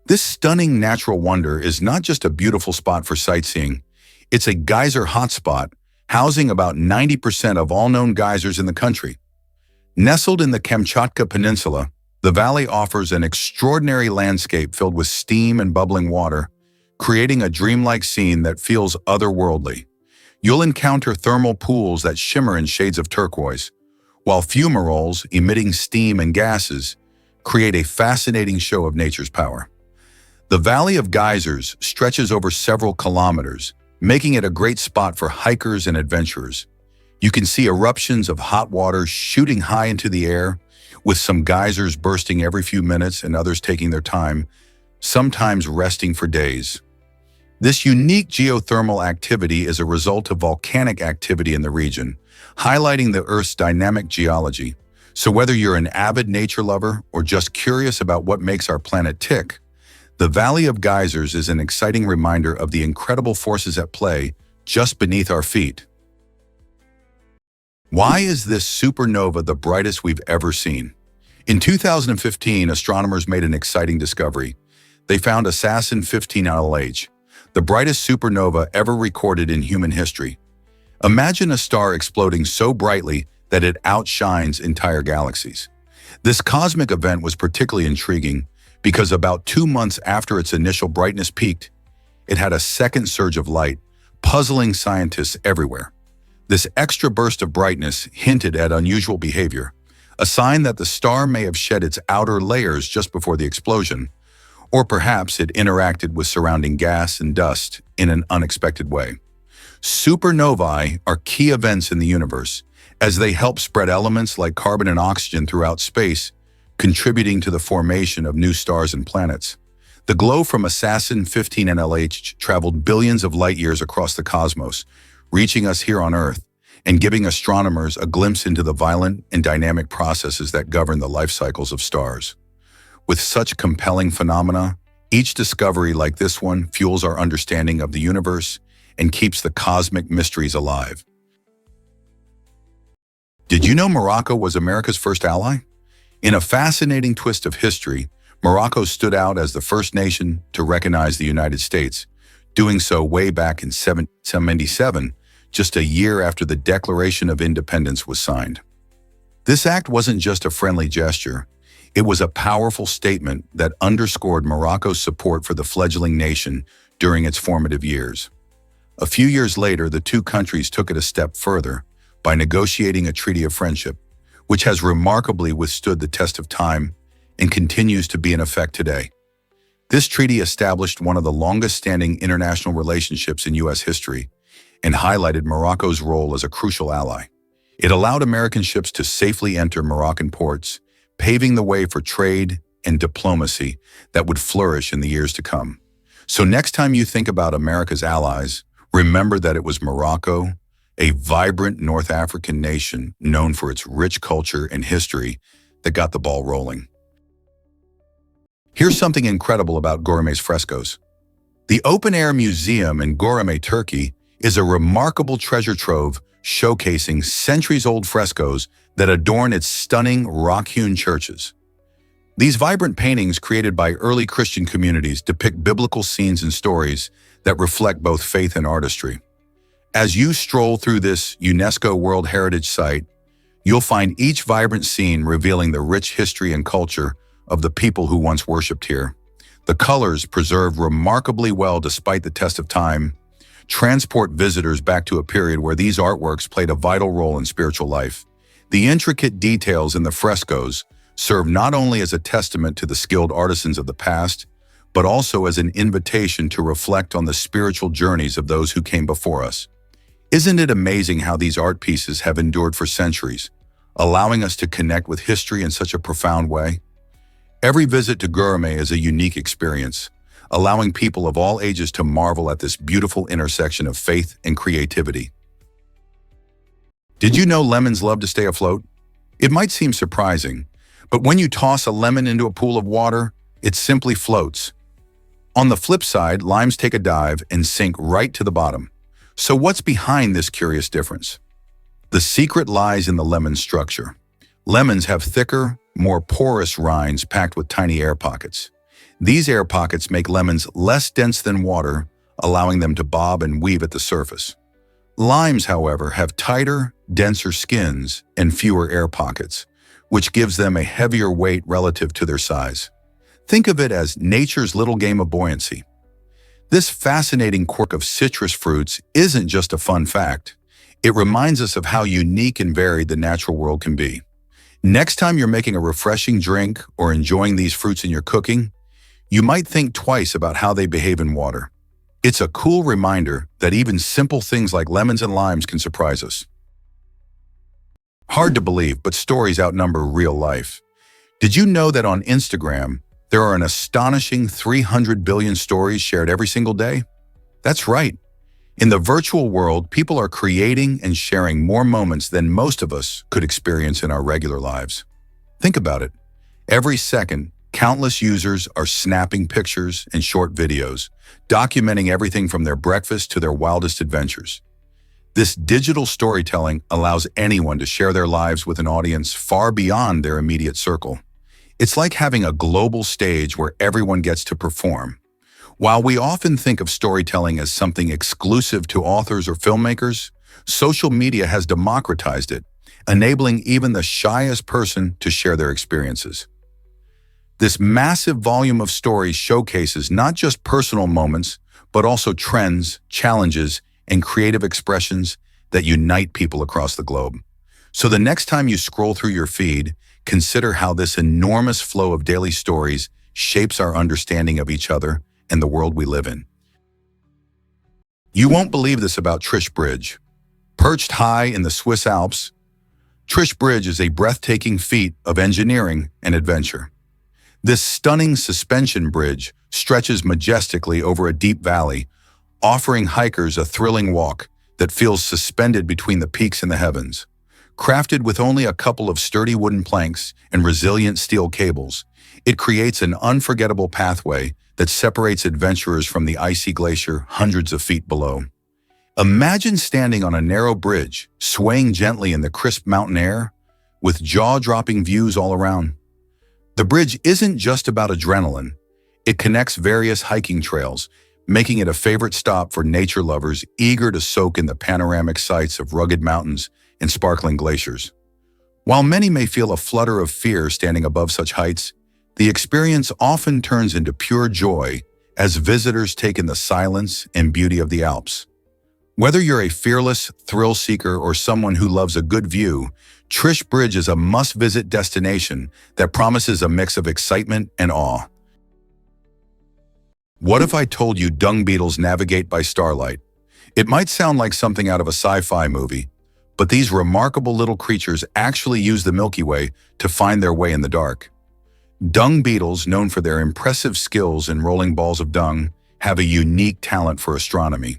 This stunning natural wonder is not just a beautiful spot for sightseeing. It's a geyser hotspot, housing about 90% of all known geysers in the country. Nestled in the Kamchatka Peninsula, the valley offers an extraordinary landscape filled with steam and bubbling water, creating a dreamlike scene that feels otherworldly. You'll encounter thermal pools that shimmer in shades of turquoise, while fumaroles emitting steam and gases create a fascinating show of nature's power. The Valley of Geysers stretches over several kilometers, making it a great spot for hikers and adventurers. You can see eruptions of hot water shooting high into the air, with some geysers bursting every few minutes and others taking their time, sometimes resting for days. This unique geothermal activity is a result of volcanic activity in the region, highlighting the Earth's dynamic geology. So whether you're an avid nature lover or just curious about what makes our planet tick, the Valley of Geysers is an exciting reminder of the incredible forces at play just beneath our feet. Why is this supernova the brightest we've ever seen? In 2015, astronomers made an exciting discovery. They found Assassin 15 LH, the brightest supernova ever recorded in human history. Imagine a star exploding so brightly that it outshines entire galaxies. This cosmic event was particularly intriguing because about 2 months after its initial brightness peaked, it had a second surge of light, puzzling scientists everywhere. This extra burst of brightness hinted at unusual behavior, a sign that the star may have shed its outer layers just before the explosion, or perhaps it interacted with surrounding gas and dust in an unexpected way. Supernovae are key events in the universe, as they help spread elements like carbon and oxygen throughout space, contributing to the formation of new stars and planets. The glow from Assassin 15 NLH traveled billions of light years across the cosmos, reaching us here on Earth and giving astronomers a glimpse into the violent and dynamic processes that govern the life cycles of stars. With such compelling phenomena, each discovery like this one fuels our understanding of the universe and keeps the cosmic mysteries alive. Did you know Morocco was America's first ally? In a fascinating twist of history, Morocco stood out as the first nation to recognize the United States, doing so way back in 1777, just a year after the Declaration of Independence was signed. This act wasn't just a friendly gesture. It was a powerful statement that underscored Morocco's support for the fledgling nation during its formative years. A few years later, the two countries took it a step further by negotiating a treaty of friendship, which has remarkably withstood the test of time and continues to be in effect today. This treaty established one of the longest-standing international relationships in U.S. history and highlighted Morocco's role as a crucial ally. It allowed American ships to safely enter Moroccan ports, paving the way for trade and diplomacy that would flourish in the years to come. So next time you think about America's allies, remember that it was Morocco, a vibrant North African nation known for its rich culture and history, that got the ball rolling. Here's something incredible about Gores Frescos. The open-air museum in Gores, Turkey, is a remarkable treasure trove showcasing centuries-old frescoes that adorn its stunning rock-hewn churches. These vibrant paintings created by early Christian communities depict biblical scenes and stories that reflect both faith and artistry. As you stroll through this UNESCO World Heritage Site, you'll find each vibrant scene revealing the rich history and culture of the people who once worshipped here. The colors, preserved remarkably well despite the test of time, transport visitors back to a period where these artworks played a vital role in spiritual life. The intricate details in the frescoes serve not only as a testament to the skilled artisans of the past, but also as an invitation to reflect on the spiritual journeys of those who came before us. Isn't it amazing how these art pieces have endured for centuries, allowing us to connect with history in such a profound way? Every visit to Gores is a unique experience, allowing people of all ages to marvel at this beautiful intersection of faith and creativity. Did you know lemons love to stay afloat? It might seem surprising, but when you toss a lemon into a pool of water, it simply floats. On the flip side, limes take a dive and sink right to the bottom. So what's behind this curious difference? The secret lies in the lemon structure. Lemons have thicker, more porous rinds packed with tiny air pockets. These air pockets make lemons less dense than water, allowing them to bob and weave at the surface. Limes, however, have tighter, denser skins and fewer air pockets, which gives them a heavier weight relative to their size. Think of it as nature's little game of buoyancy. This fascinating quirk of citrus fruits isn't just a fun fact. It reminds us of how unique and varied the natural world can be. Next time you're making a refreshing drink or enjoying these fruits in your cooking, you might think twice about how they behave in water. It's a cool reminder that even simple things like lemons and limes can surprise us. Hard to believe, but stories outnumber real life. Did you know that on Instagram, there are an astonishing 300 billion stories shared every single day? That's right. In the virtual world, people are creating and sharing more moments than most of us could experience in our regular lives. Think about it. Every second, countless users are snapping pictures and short videos, documenting everything from their breakfast to their wildest adventures. This digital storytelling allows anyone to share their lives with an audience far beyond their immediate circle. It's like having a global stage where everyone gets to perform. While we often think of storytelling as something exclusive to authors or filmmakers, social media has democratized it, enabling even the shyest person to share their experiences. This massive volume of stories showcases not just personal moments, but also trends, challenges, and creative expressions that unite people across the globe. So the next time you scroll through your feed, consider how this enormous flow of daily stories shapes our understanding of each other and the world we live in. You won't believe this about Trish Bridge. Perched high in the Swiss Alps, Trish Bridge is a breathtaking feat of engineering and adventure. This stunning suspension bridge stretches majestically over a deep valley, offering hikers a thrilling walk that feels suspended between the peaks and the heavens. Crafted with only a couple of sturdy wooden planks and resilient steel cables, it creates an unforgettable pathway that separates adventurers from the icy glacier hundreds of feet below. Imagine standing on a narrow bridge, swaying gently in the crisp mountain air, with jaw-dropping views all around. The bridge isn't just about adrenaline. It connects various hiking trails, making it a favorite stop for nature lovers eager to soak in the panoramic sights of rugged mountains and sparkling glaciers. While many may feel a flutter of fear standing above such heights, the experience often turns into pure joy as visitors take in the silence and beauty of the Alps. Whether you're a fearless thrill seeker or someone who loves a good view, Trish Bridge is a must-visit destination that promises a mix of excitement and awe. What if I told you dung beetles navigate by starlight? It might sound like something out of a sci-fi movie, but these remarkable little creatures actually use the Milky Way to find their way in the dark. Dung beetles, known for their impressive skills in rolling balls of dung, have a unique talent for astronomy.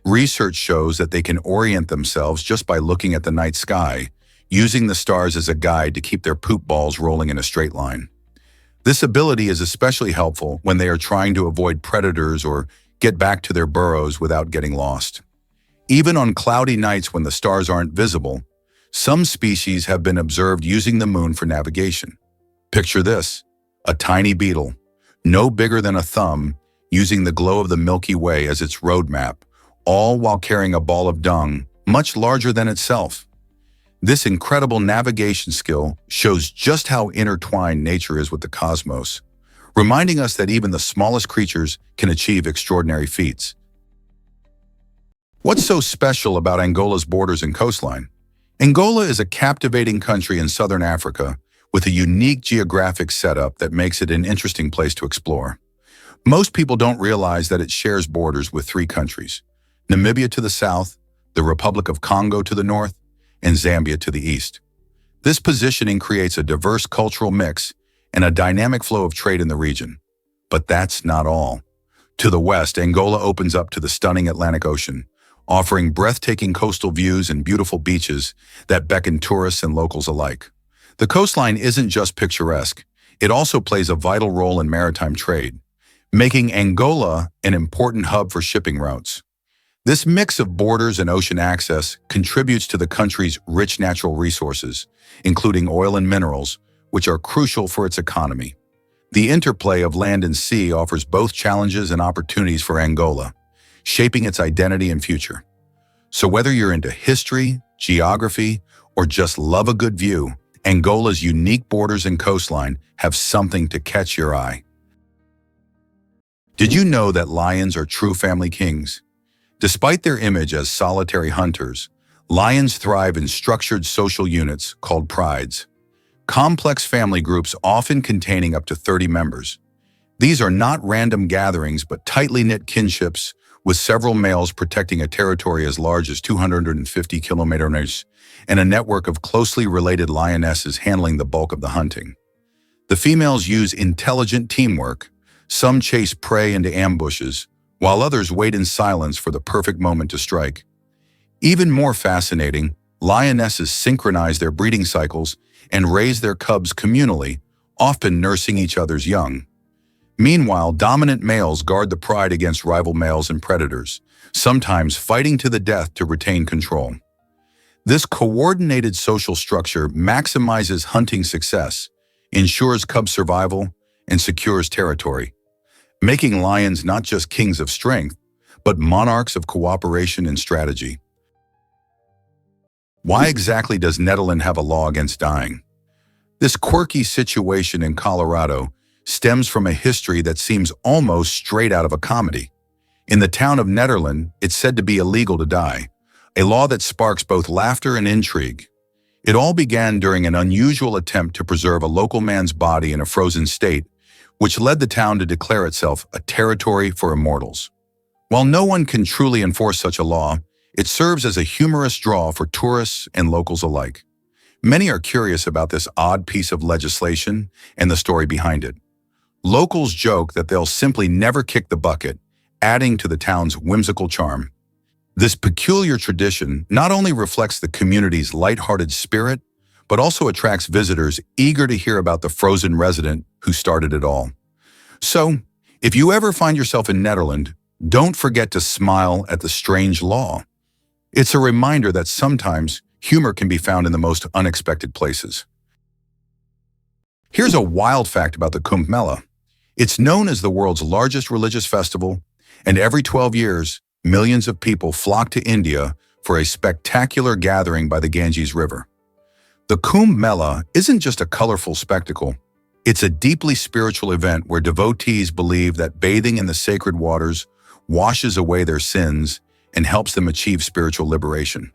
Research shows that they can orient themselves just by looking at the night sky, using the stars as a guide to keep their poop balls rolling in a straight line. This ability is especially helpful when they are trying to avoid predators or get back to their burrows without getting lost. Even on cloudy nights when the stars aren't visible, some species have been observed using the moon for navigation. Picture this, a tiny beetle, no bigger than a thumb, using the glow of the Milky Way as its roadmap, all while carrying a ball of dung much larger than itself. This incredible navigation skill shows just how intertwined nature is with the cosmos, reminding us that even the smallest creatures can achieve extraordinary feats. What's so special about Angola's borders and coastline? Angola is a captivating country in southern Africa with a unique geographic setup that makes it an interesting place to explore. Most people don't realize that it shares borders with three countries: Namibia to the south, the Republic of Congo to the north, and Zambia to the east. This positioning creates a diverse cultural mix and a dynamic flow of trade in the region. But that's not all. To the west, Angola opens up to the stunning Atlantic Ocean, offering breathtaking coastal views and beautiful beaches that beckon tourists and locals alike. The coastline isn't just picturesque, it also plays a vital role in maritime trade, making Angola an important hub for shipping routes. This mix of borders and ocean access contributes to the country's rich natural resources, including oil and minerals, which are crucial for its economy. The interplay of land and sea offers both challenges and opportunities for Angola, shaping its identity and future. So whether you're into history, geography, or just love a good view, Angola's unique borders and coastline have something to catch your eye. Did you know that lions are true family kings? Despite their image as solitary hunters, lions thrive in structured social units called prides, complex family groups often containing up to 30 members. These are not random gatherings, but tightly knit kinships, with several males protecting a territory as large as 250 kilometers and a network of closely related lionesses handling the bulk of the hunting. The females use intelligent teamwork. Some chase prey into ambushes, while others wait in silence for the perfect moment to strike. Even more fascinating, lionesses synchronize their breeding cycles and raise their cubs communally, often nursing each other's young. Meanwhile, dominant males guard the pride against rival males and predators, sometimes fighting to the death to retain control. This coordinated social structure maximizes hunting success, ensures cub survival, and secures territory, making lions not just kings of strength, but monarchs of cooperation and strategy. Why exactly does Nederland have a law against dying? This quirky situation in Colorado stems from a history that seems almost straight out of a comedy. In the town of Nederland, it's said to be illegal to die, a law that sparks both laughter and intrigue. It all began during an unusual attempt to preserve a local man's body in a frozen state, which led the town to declare itself a territory for immortals. While no one can truly enforce such a law, it serves as a humorous draw for tourists and locals alike. Many are curious about this odd piece of legislation and the story behind it. Locals joke that they'll simply never kick the bucket, adding to the town's whimsical charm. This peculiar tradition not only reflects the community's lighthearted spirit, but also attracts visitors eager to hear about the frozen resident who started it all. So, if you ever find yourself in Nederland, don't forget to smile at the strange law. It's a reminder that sometimes humor can be found in the most unexpected places. Here's a wild fact about the Kumbh Mela. It's known as the world's largest religious festival, and every 12 years, millions of people flock to India for a spectacular gathering by the Ganges River. The Kumbh Mela isn't just a colorful spectacle. It's a deeply spiritual event where devotees believe that bathing in the sacred waters washes away their sins and helps them achieve spiritual liberation.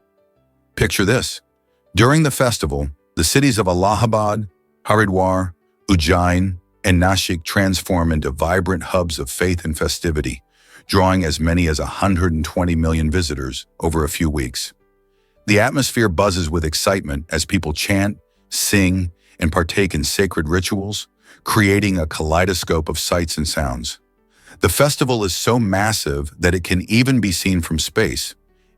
Picture this. During the festival, the cities of Allahabad, Haridwar, Ujjain, and Nashik transform into vibrant hubs of faith and festivity, drawing as many as 120 million visitors over a few weeks. The atmosphere buzzes with excitement as people chant, sing, and partake in sacred rituals, creating a kaleidoscope of sights and sounds. The festival is so massive that it can even be seen from space.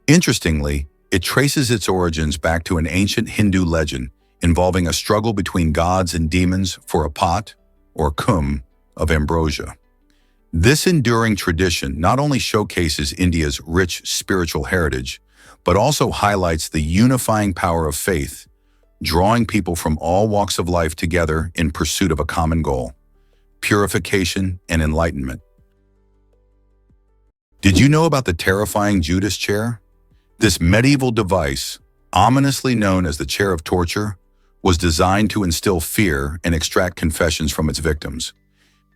Interestingly, it traces its origins back to an ancient Hindu legend involving a struggle between gods and demons for a pot, or kumbh, of ambrosia. This enduring tradition not only showcases India's rich spiritual heritage, but also highlights the unifying power of faith, drawing people from all walks of life together in pursuit of a common goal: purification and enlightenment. Did you know about the terrifying Judas chair? This medieval device, ominously known as the chair of torture, was designed to instill fear and extract confessions from its victims.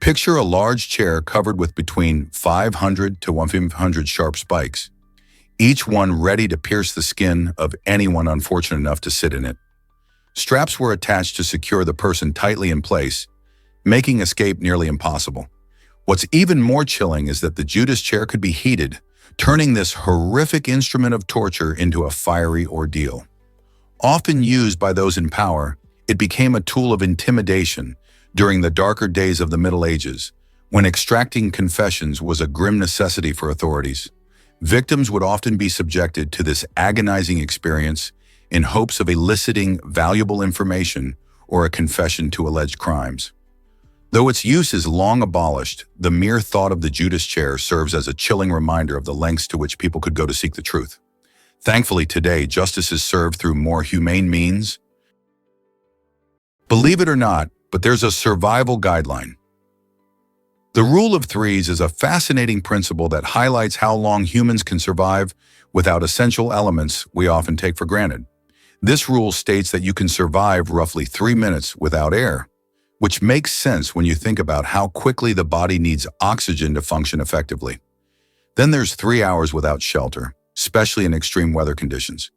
Picture a large chair covered with between 500 to 1,500 sharp spikes, each one ready to pierce the skin of anyone unfortunate enough to sit in it. Straps were attached to secure the person tightly in place, making escape nearly impossible. What's even more chilling is that the Judas chair could be heated, turning this horrific instrument of torture into a fiery ordeal. Often used by those in power, it became a tool of intimidation during the darker days of the Middle Ages, when extracting confessions was a grim necessity for authorities. Victims would often be subjected to this agonizing experience in hopes of eliciting valuable information or a confession to alleged crimes. Though its use is long abolished, the mere thought of the Judas chair serves as a chilling reminder of the lengths to which people could go to seek the truth. Thankfully, today, justice is served through more humane means. Believe it or not, but there's a survival guideline. The rule of threes is a fascinating principle that highlights how long humans can survive without essential elements we often take for granted. This rule states that you can survive roughly 3 minutes without air, which makes sense when you think about how quickly the body needs oxygen to function effectively. Then there's 3 hours without shelter, especially in extreme weather conditions.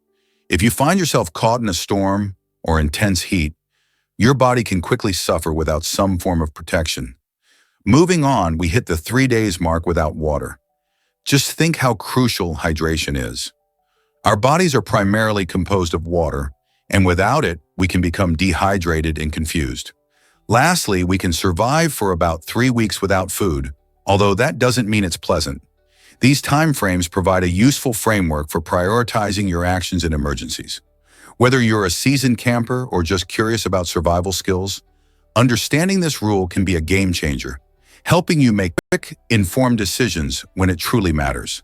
If you find yourself caught in a storm or intense heat, your body can quickly suffer without some form of protection. Moving on, we hit the 3 days mark without water. Just think how crucial hydration is. Our bodies are primarily composed of water, and without it, we can become dehydrated and confused. Lastly, we can survive for about 3 weeks without food, although that doesn't mean it's pleasant. These time frames provide a useful framework for prioritizing your actions in emergencies. Whether you're a seasoned camper or just curious about survival skills, understanding this rule can be a game changer, helping you make quick, informed decisions when it truly matters.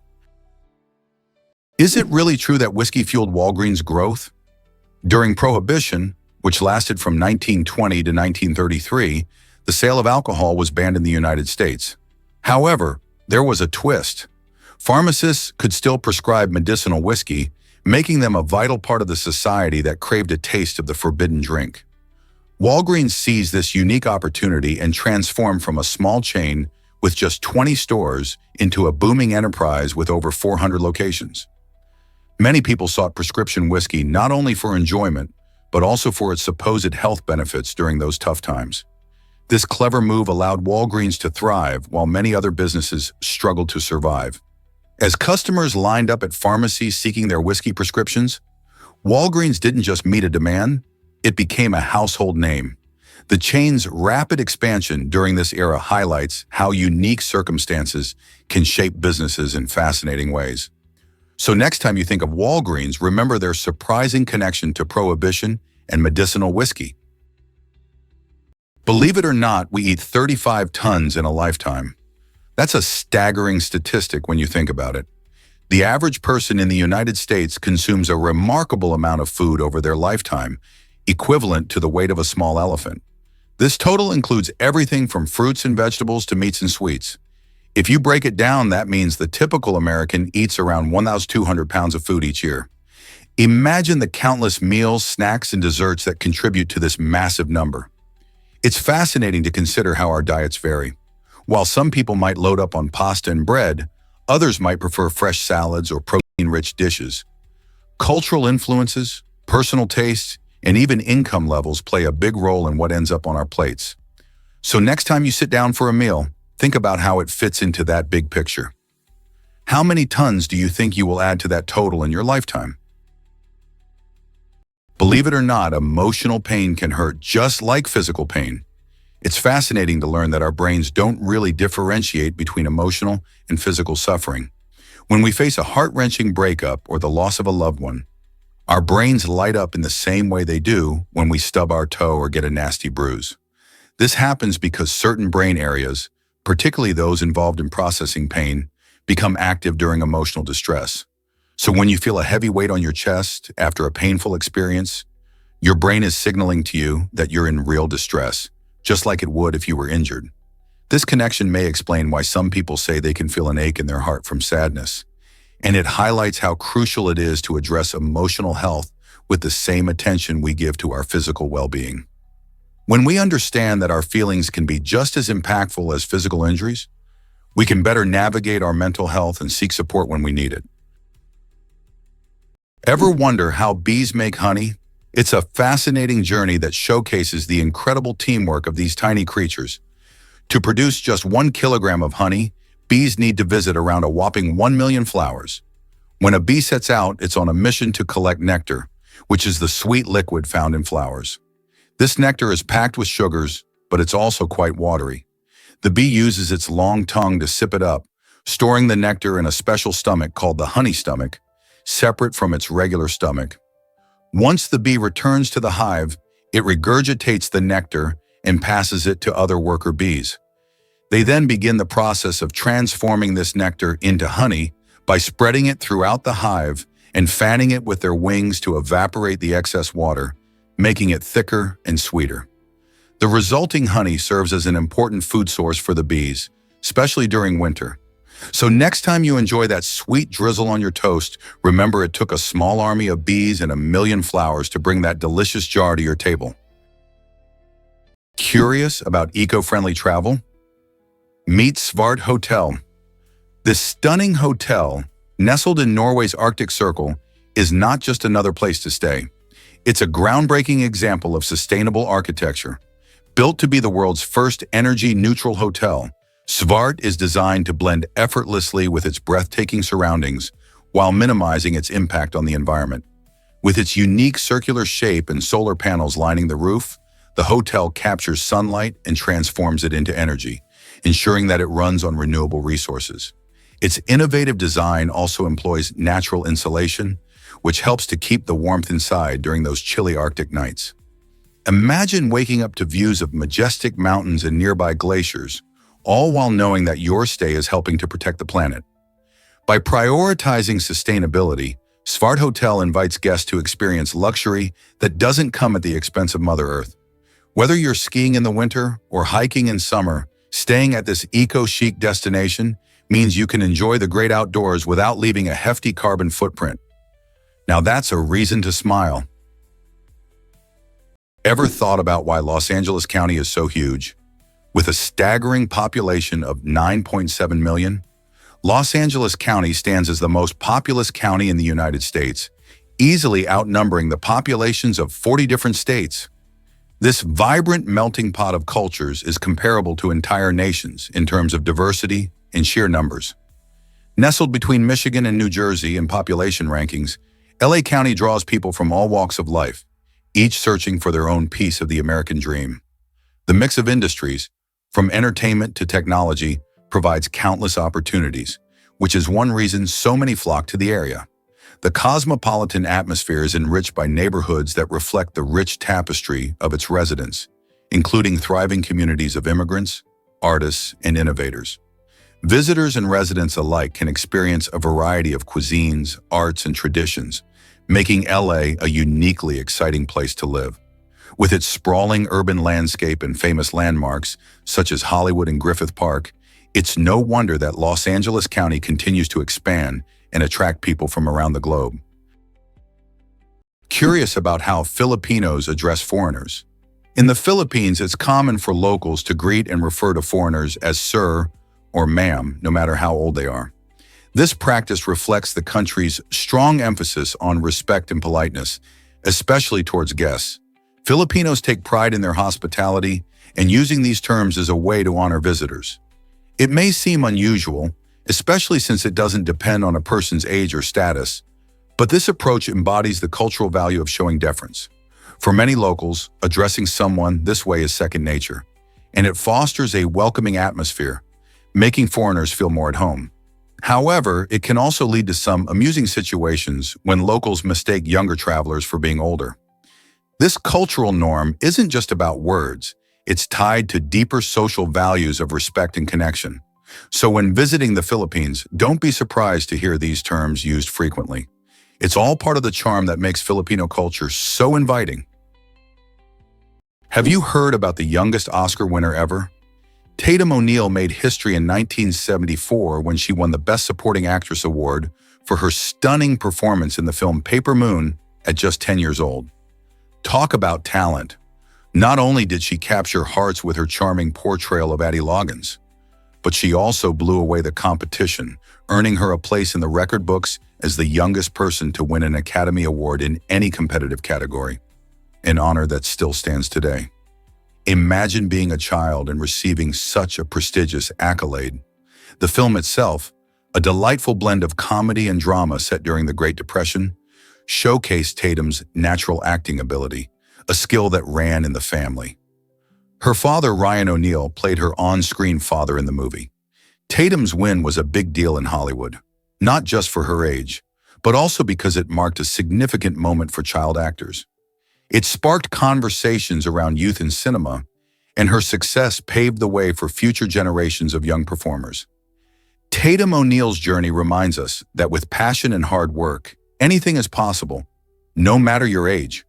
Is it really true that whiskey fueled Walgreens' growth? During Prohibition, which lasted from 1920 to 1933, the sale of alcohol was banned in the United States. However, there was a twist. Pharmacists could still prescribe medicinal whiskey, making them a vital part of the society that craved a taste of the forbidden drink. Walgreens seized this unique opportunity and transformed from a small chain with just 20 stores into a booming enterprise with over 400 locations. Many people sought prescription whiskey not only for enjoyment, but also for its supposed health benefits during those tough times. This clever move allowed Walgreens to thrive while many other businesses struggled to survive. As customers lined up at pharmacies seeking their whiskey prescriptions, Walgreens didn't just meet a demand, it became a household name. The chain's rapid expansion during this era highlights how unique circumstances can shape businesses in fascinating ways. So next time you think of Walgreens, remember their surprising connection to Prohibition and medicinal whiskey. Believe it or not, we eat 35 tons in a lifetime. That's a staggering statistic when you think about it. The average person in the United States consumes a remarkable amount of food over their lifetime, equivalent to the weight of a small elephant. This total includes everything from fruits and vegetables to meats and sweets. If you break it down, that means the typical American eats around 1,200 pounds of food each year. Imagine the countless meals, snacks, and desserts that contribute to this massive number. It's fascinating to consider how our diets vary. While some people might load up on pasta and bread, others might prefer fresh salads or protein-rich dishes. Cultural influences, personal tastes, and even income levels play a big role in what ends up on our plates. So next time you sit down for a meal, think about how it fits into that big picture. How many tons do you think you will add to that total in your lifetime? Believe it or not, emotional pain can hurt just like physical pain. It's fascinating to learn that our brains don't really differentiate between emotional and physical suffering. When we face a heart-wrenching breakup or the loss of a loved one, our brains light up in the same way they do when we stub our toe or get a nasty bruise. This happens because certain brain areas, particularly those involved in processing pain, become active during emotional distress. So when you feel a heavy weight on your chest after a painful experience, your brain is signaling to you that you're in real distress, just like it would if you were injured. This connection may explain why some people say they can feel an ache in their heart from sadness, and it highlights how crucial it is to address emotional health with the same attention we give to our physical well-being. When we understand that our feelings can be just as impactful as physical injuries, we can better navigate our mental health and seek support when we need it. Ever wonder how bees make honey? It's a fascinating journey that showcases the incredible teamwork of these tiny creatures. To produce just 1 kilogram of honey, bees need to visit around a whopping 1 million flowers. When a bee sets out, it's on a mission to collect nectar, which is the sweet liquid found in flowers. This nectar is packed with sugars, but it's also quite watery. The bee uses its long tongue to sip it up, storing the nectar in a special stomach called the honey stomach, separate from its regular stomach. Once the bee returns to the hive, it regurgitates the nectar and passes it to other worker bees. They then begin the process of transforming this nectar into honey by spreading it throughout the hive and fanning it with their wings to evaporate the excess water, making it thicker and sweeter. The resulting honey serves as an important food source for the bees, especially during winter. So next time you enjoy that sweet drizzle on your toast, remember it took a small army of bees and 1 million flowers to bring that delicious jar to your table. Curious about eco-friendly travel? Meet Svart Hotel. This stunning hotel, nestled in Norway's Arctic Circle, is not just another place to stay. It's a groundbreaking example of sustainable architecture. Built to be the world's first energy-neutral hotel, Svart is designed to blend effortlessly with its breathtaking surroundings while minimizing its impact on the environment. With its unique circular shape and solar panels lining the roof, the hotel captures sunlight and transforms it into energy, ensuring that it runs on renewable resources. Its innovative design also employs natural insulation, which helps to keep the warmth inside during those chilly Arctic nights. Imagine waking up to views of majestic mountains and nearby glaciers, all while knowing that your stay is helping to protect the planet. By prioritizing sustainability, Svart Hotel invites guests to experience luxury that doesn't come at the expense of Mother Earth. Whether you're skiing in the winter or hiking in summer, staying at this eco-chic destination means you can enjoy the great outdoors without leaving a hefty carbon footprint. Now that's a reason to smile. Ever thought about why Los Angeles County is so huge? With a staggering population of 9.7 million, Los Angeles County stands as the most populous county in the United States, easily outnumbering the populations of 40 different states. This vibrant melting pot of cultures is comparable to entire nations in terms of diversity and sheer numbers. Nestled between Michigan and New Jersey in population rankings, LA County draws people from all walks of life, each searching for their own piece of the American dream. The mix of industries, from entertainment to technology, provides countless opportunities, which is one reason so many flock to the area. The cosmopolitan atmosphere is enriched by neighborhoods that reflect the rich tapestry of its residents, including thriving communities of immigrants, artists, and innovators. Visitors and residents alike can experience a variety of cuisines, arts, and traditions, making LA a uniquely exciting place to live. With its sprawling urban landscape and famous landmarks, such as Hollywood and Griffith Park, it's no wonder that Los Angeles County continues to expand and attract people from around the globe. Curious about how Filipinos address foreigners? In the Philippines, it's common for locals to greet and refer to foreigners as sir or ma'am, no matter how old they are. This practice reflects the country's strong emphasis on respect and politeness, especially towards guests. Filipinos take pride in their hospitality and using these terms as a way to honor visitors. It may seem unusual, especially since it doesn't depend on a person's age or status, but this approach embodies the cultural value of showing deference. For many locals, addressing someone this way is second nature, and it fosters a welcoming atmosphere, making foreigners feel more at home. However, it can also lead to some amusing situations when locals mistake younger travelers for being older. This cultural norm isn't just about words. It's tied to deeper social values of respect and connection. So when visiting the Philippines, don't be surprised to hear these terms used frequently. It's all part of the charm that makes Filipino culture so inviting. Have you heard about the youngest Oscar winner ever? Tatum O'Neal made history in 1974 when she won the Best Supporting Actress award for her stunning performance in the film Paper Moon at just 10 years old. Talk about talent. Not only did she capture hearts with her charming portrayal of Addie Loggins, but she also blew away the competition, earning her a place in the record books as the youngest person to win an Academy Award in any competitive category, an honor that still stands today. Imagine being a child and receiving such a prestigious accolade. The film itself, a delightful blend of comedy and drama set during the Great Depression, showcased Tatum's natural acting ability, a skill that ran in the family. Her father, Ryan O'Neal, played her on-screen father in the movie. Tatum's win was a big deal in Hollywood, not just for her age, but also because it marked a significant moment for child actors. It sparked conversations around youth in cinema, and her success paved the way for future generations of young performers. Tatum O'Neal's journey reminds us that with passion and hard work, anything is possible, no matter your age.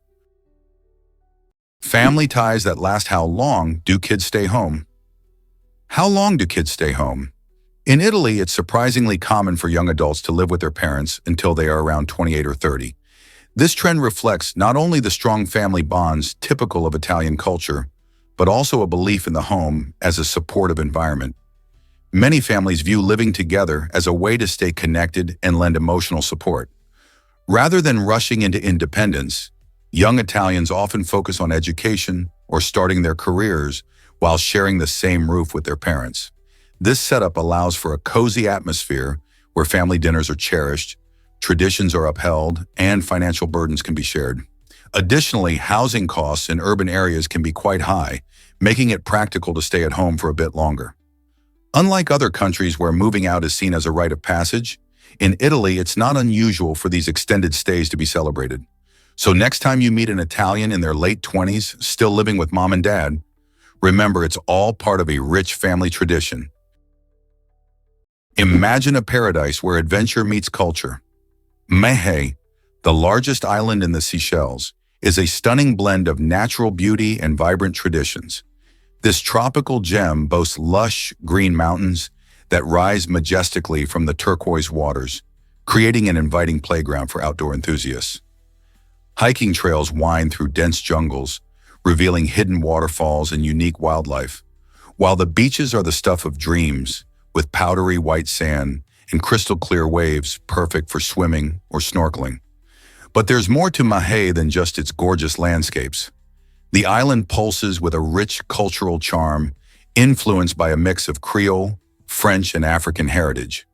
Family ties that last. How long do kids stay home? How long do kids stay home? In Italy, it's surprisingly common for young adults to live with their parents until they are around 28 or 30. This trend reflects not only the strong family bonds typical of Italian culture, but also a belief in the home as a supportive environment. Many families view living together as a way to stay connected and lend emotional support. Rather than rushing into independence, young Italians often focus on education or starting their careers while sharing the same roof with their parents. This setup allows for a cozy atmosphere where family dinners are cherished, traditions are upheld, and financial burdens can be shared. Additionally, housing costs in urban areas can be quite high, making it practical to stay at home for a bit longer. Unlike other countries where moving out is seen as a rite of passage, in Italy it's not unusual for these extended stays to be celebrated. So next time you meet an Italian in their late 20s, still living with mom and dad, remember it's all part of a rich family tradition. Imagine a paradise where adventure meets culture. Mahé, the largest island in the Seychelles, is a stunning blend of natural beauty and vibrant traditions. This tropical gem boasts lush, green mountains that rise majestically from the turquoise waters, creating an inviting playground for outdoor enthusiasts. Hiking trails wind through dense jungles, revealing hidden waterfalls and unique wildlife, while the beaches are the stuff of dreams, with powdery white sand and crystal-clear waves perfect for swimming or snorkeling. But there's more to Mahé than just its gorgeous landscapes. The island pulses with a rich cultural charm, influenced by a mix of Creole, French, and African heritage.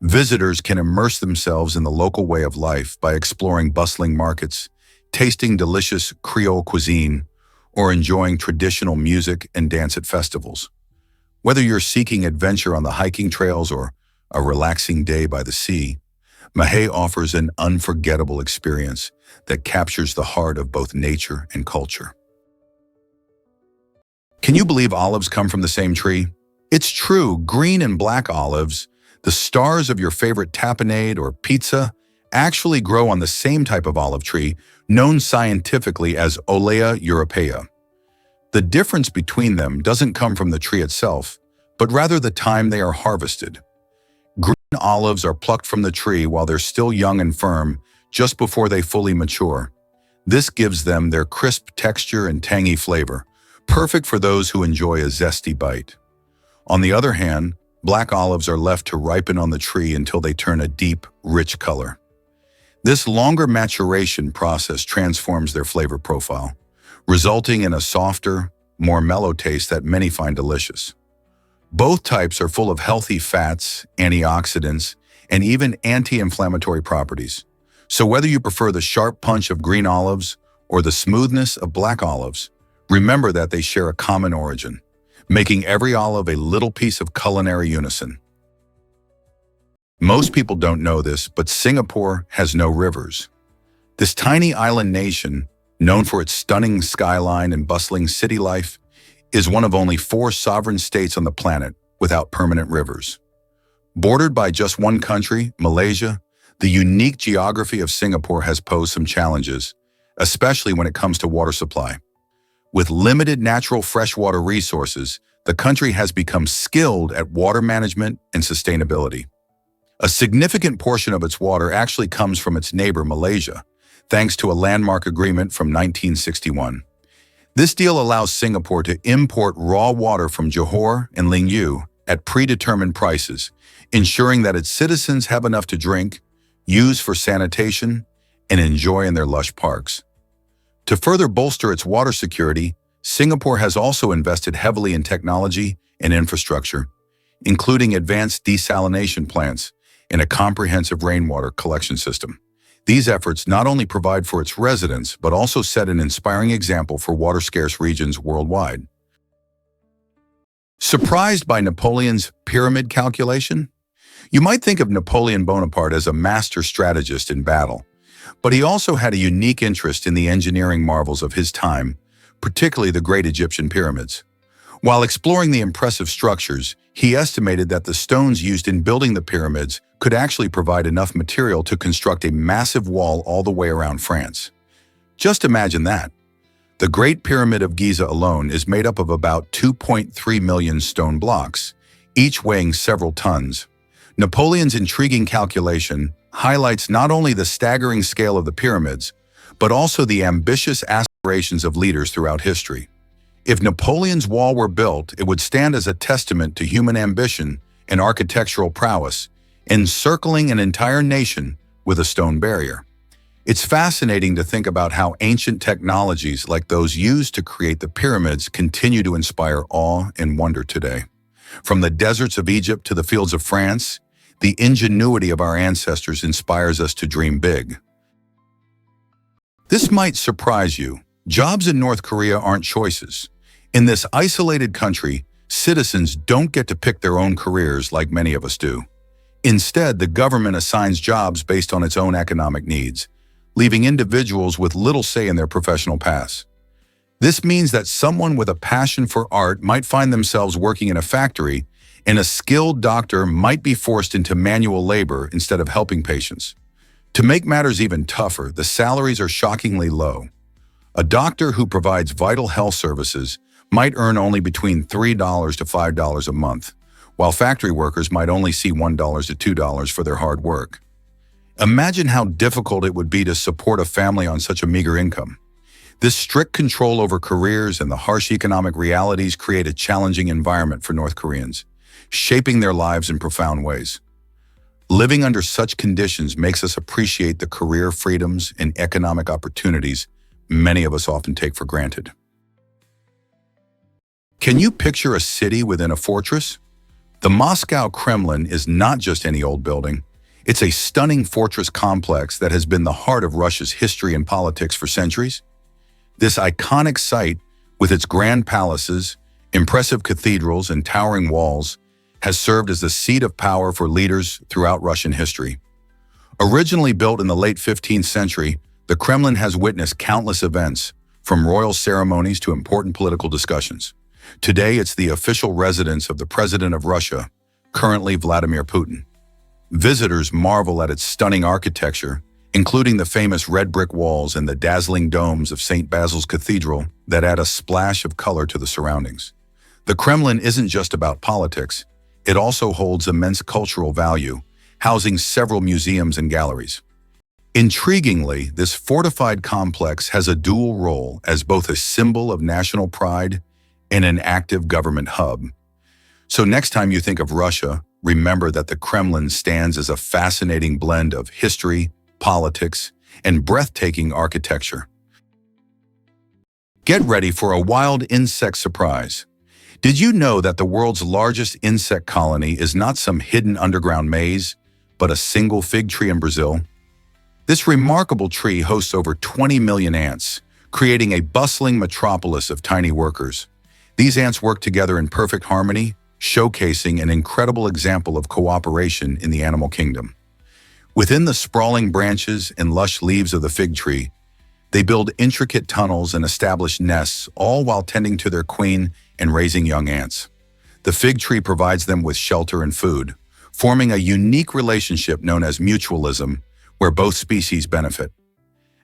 Visitors can immerse themselves in the local way of life by exploring bustling markets, tasting delicious Creole cuisine, or enjoying traditional music and dance at festivals. Whether you're seeking adventure on the hiking trails or a relaxing day by the sea, Mahé offers an unforgettable experience that captures the heart of both nature and culture. Can you believe olives come from the same tree? It's true, green and black olives, the stars of your favorite tapenade or pizza, actually grow on the same type of olive tree, known scientifically as Olea europaea. The difference between them doesn't come from the tree itself, but rather the time they are harvested. Green olives are plucked from the tree while they're still young and firm, just before they fully mature. This gives them their crisp texture and tangy flavor, perfect for those who enjoy a zesty bite. On the other hand, black olives are left to ripen on the tree until they turn a deep, rich color. This longer maturation process transforms their flavor profile, resulting in a softer, more mellow taste that many find delicious. Both types are full of healthy fats, antioxidants, and even anti-inflammatory properties. So whether you prefer the sharp punch of green olives or the smoothness of black olives, remember that they share a common origin, making every olive a little piece of culinary unison. Most people don't know this, but Singapore has no rivers. This tiny island nation, known for its stunning skyline and bustling city life, is one of only 4 sovereign states on the planet without permanent rivers. Bordered by just one country, Malaysia, the unique geography of Singapore has posed some challenges, especially when it comes to water supply. With limited natural freshwater resources, the country has become skilled at water management and sustainability. A significant portion of its water actually comes from its neighbor, Malaysia, thanks to a landmark agreement from 1961. This deal allows Singapore to import raw water from Johor and Lingyou at predetermined prices, ensuring that its citizens have enough to drink, use for sanitation, and enjoy in their lush parks. To further bolster its water security, Singapore has also invested heavily in technology and infrastructure, including advanced desalination plants and a comprehensive rainwater collection system. These efforts not only provide for its residents, but also set an inspiring example for water-scarce regions worldwide. Surprised by Napoleon's pyramid calculation? You might think of Napoleon Bonaparte as a master strategist in battle, but he also had a unique interest in the engineering marvels of his time, particularly the great Egyptian pyramids. While exploring the impressive structures, he estimated that the stones used in building the pyramids could actually provide enough material to construct a massive wall all the way around France. Just imagine that. The Great Pyramid of Giza alone is made up of about 2.3 million stone blocks, each weighing several tons. Napoleon's intriguing calculation highlights not only the staggering scale of the pyramids, but also the ambitious aspirations of leaders throughout history. If Napoleon's wall were built, it would stand as a testament to human ambition and architectural prowess, encircling an entire nation with a stone barrier. It's fascinating to think about how ancient technologies like those used to create the pyramids continue to inspire awe and wonder today. From the deserts of Egypt to the fields of France, the ingenuity of our ancestors inspires us to dream big. This might surprise you. Jobs in North Korea aren't choices. In this isolated country, citizens don't get to pick their own careers like many of us do. Instead, the government assigns jobs based on its own economic needs, leaving individuals with little say in their professional paths. This means that someone with a passion for art might find themselves working in a factory, and a skilled doctor might be forced into manual labor instead of helping patients. To make matters even tougher, the salaries are shockingly low. A doctor who provides vital health services might earn only between $3 to $5 a month, while factory workers might only see $1 to $2 for their hard work. Imagine how difficult it would be to support a family on such a meager income. This strict control over careers and the harsh economic realities create a challenging environment for North Koreans, shaping their lives in profound ways. Living under such conditions makes us appreciate the career freedoms and economic opportunities many of us often take for granted. Can you picture a city within a fortress? The Moscow Kremlin is not just any old building. It's a stunning fortress complex that has been the heart of Russia's history and politics for centuries. This iconic site, with its grand palaces, impressive cathedrals, and towering walls, has served as the seat of power for leaders throughout Russian history. Originally built in the late 15th century, the Kremlin has witnessed countless events, from royal ceremonies to important political discussions. Today, it's the official residence of the President of Russia, currently Vladimir Putin. Visitors marvel at its stunning architecture, including the famous red brick walls and the dazzling domes of St. Basil's Cathedral that add a splash of color to the surroundings. The Kremlin isn't just about politics. It also holds immense cultural value, housing several museums and galleries. Intriguingly, this fortified complex has a dual role as both a symbol of national pride and an active government hub. So next time you think of Russia, remember that the Kremlin stands as a fascinating blend of history, politics, and breathtaking architecture. Get ready for a wild insect surprise. Did you know that the world's largest insect colony is not some hidden underground maze, but a single fig tree in Brazil? This remarkable tree hosts over 20 million ants, creating a bustling metropolis of tiny workers. These ants work together in perfect harmony, showcasing an incredible example of cooperation in the animal kingdom. Within the sprawling branches and lush leaves of the fig tree, they build intricate tunnels and establish nests, all while tending to their queen and raising young ants. The fig tree provides them with shelter and food, forming a unique relationship known as mutualism, where both species benefit.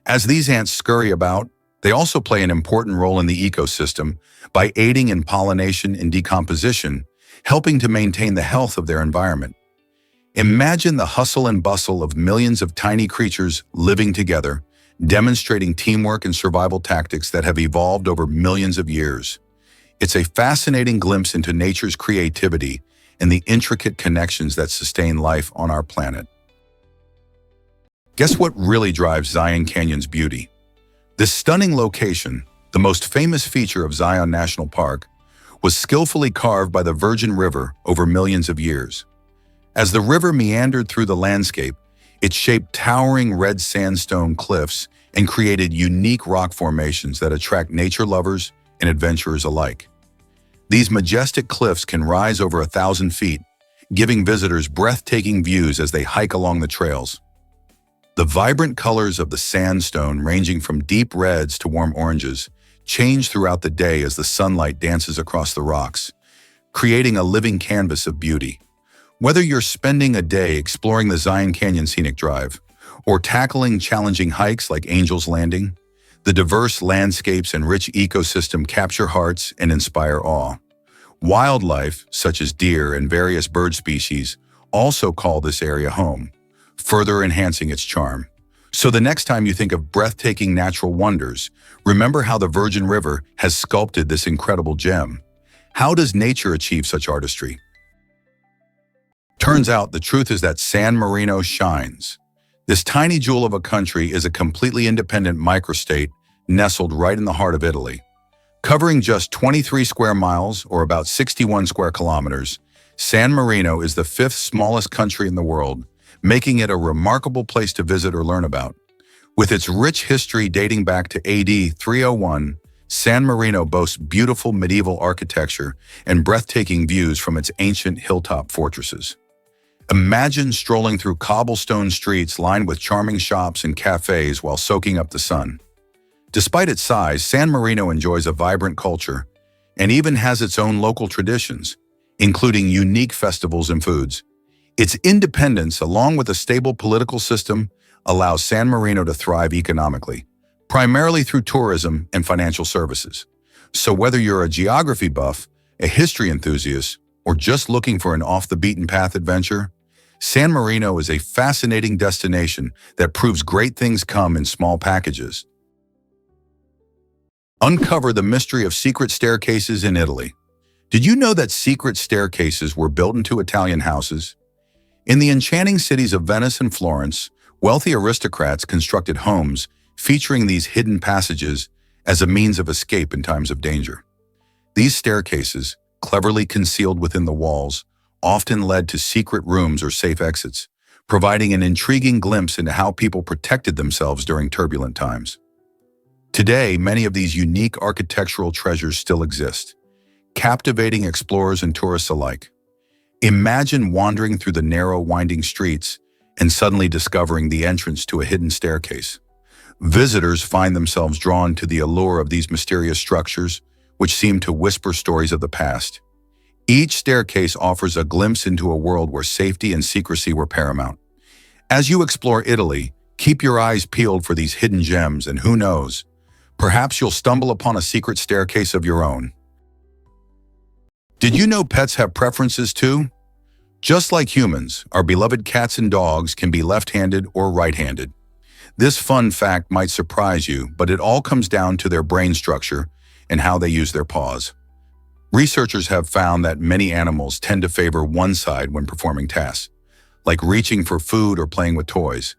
As these ants scurry about, they also play an important role in the ecosystem by aiding in pollination and decomposition, helping to maintain the health of their environment. Imagine the hustle and bustle of millions of tiny creatures living together, demonstrating teamwork and survival tactics that have evolved over millions of years. It's a fascinating glimpse into nature's creativity and the intricate connections that sustain life on our planet. Guess what really drives Zion Canyon's beauty? This stunning location, the most famous feature of Zion National Park, was skillfully carved by the Virgin River over millions of years. As the river meandered through the landscape, it shaped towering red sandstone cliffs and created unique rock formations that attract nature lovers and adventurers alike. These majestic cliffs can rise over 1,000 feet, giving visitors breathtaking views as they hike along the trails. The vibrant colors of the sandstone, ranging from deep reds to warm oranges, change throughout the day as the sunlight dances across the rocks, creating a living canvas of beauty. Whether you're spending a day exploring the Zion Canyon Scenic Drive or tackling challenging hikes like Angel's Landing, the diverse landscapes and rich ecosystem capture hearts and inspire awe. Wildlife, such as deer and various bird species, also call this area home, further enhancing its charm. So the next time you think of breathtaking natural wonders, remember how the Virgin River has sculpted this incredible gem. How does nature achieve such artistry? Turns out the truth is that San Marino shines. This tiny jewel of a country is a completely independent microstate nestled right in the heart of Italy. Covering just 23 square miles, or about 61 square kilometers, San Marino is the fifth smallest country in the world, making it a remarkable place to visit or learn about. With its rich history dating back to AD 301, San Marino boasts beautiful medieval architecture and breathtaking views from its ancient hilltop fortresses. Imagine strolling through cobblestone streets lined with charming shops and cafes while soaking up the sun. Despite its size, San Marino enjoys a vibrant culture and even has its own local traditions, including unique festivals and foods. Its independence, along with a stable political system, allows San Marino to thrive economically, primarily through tourism and financial services. So whether you're a geography buff, a history enthusiast, or just looking for an off-the-beaten-path adventure, San Marino is a fascinating destination that proves great things come in small packages. Uncover the mystery of secret staircases in Italy. Did you know that secret staircases were built into Italian houses? In the enchanting cities of Venice and Florence, wealthy aristocrats constructed homes featuring these hidden passages as a means of escape in times of danger. These staircases, cleverly concealed within the walls, often led to secret rooms or safe exits, providing an intriguing glimpse into how people protected themselves during turbulent times. Today, many of these unique architectural treasures still exist, captivating explorers and tourists alike. Imagine wandering through the narrow, winding streets and suddenly discovering the entrance to a hidden staircase. Visitors find themselves drawn to the allure of these mysterious structures, which seem to whisper stories of the past. Each staircase offers a glimpse into a world where safety and secrecy were paramount. As you explore Italy, keep your eyes peeled for these hidden gems, and who knows, perhaps you'll stumble upon a secret staircase of your own. Did you know pets have preferences too? Just like humans, our beloved cats and dogs can be left-handed or right-handed. This fun fact might surprise you, but it all comes down to their brain structure and how they use their paws. Researchers have found that many animals tend to favor one side when performing tasks, like reaching for food or playing with toys.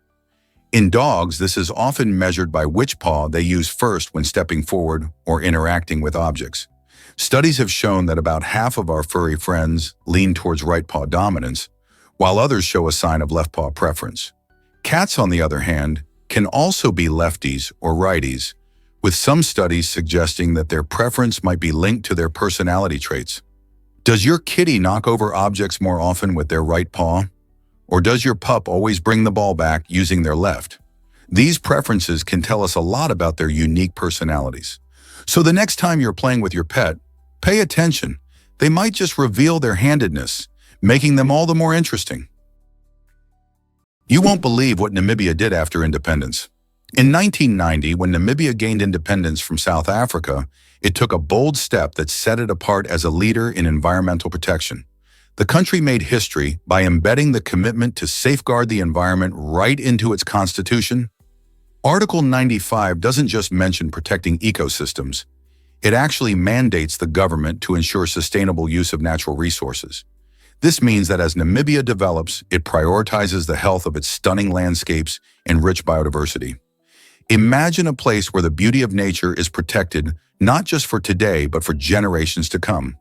In dogs, this is often measured by which paw they use first when stepping forward or interacting with objects. Studies have shown that about half of our furry friends lean towards right paw dominance, while others show a sign of left paw preference. Cats, on the other hand, can also be lefties or righties, with some studies suggesting that their preference might be linked to their personality traits. Does your kitty knock over objects more often with their right paw? Or does your pup always bring the ball back using their left? These preferences can tell us a lot about their unique personalities. So the next time you're playing with your pet, pay attention. They might just reveal their handedness, making them all the more interesting. You won't believe what Namibia did after independence. In 1990, when Namibia gained independence from South Africa, it took a bold step that set it apart as a leader in environmental protection. The country made history by embedding the commitment to safeguard the environment right into its constitution. Article 95 doesn't just mention protecting ecosystems. It actually mandates the government to ensure sustainable use of natural resources. This means that as Namibia develops, it prioritizes the health of its stunning landscapes and rich biodiversity. Imagine a place where the beauty of nature is protected not just for today, but for generations to come.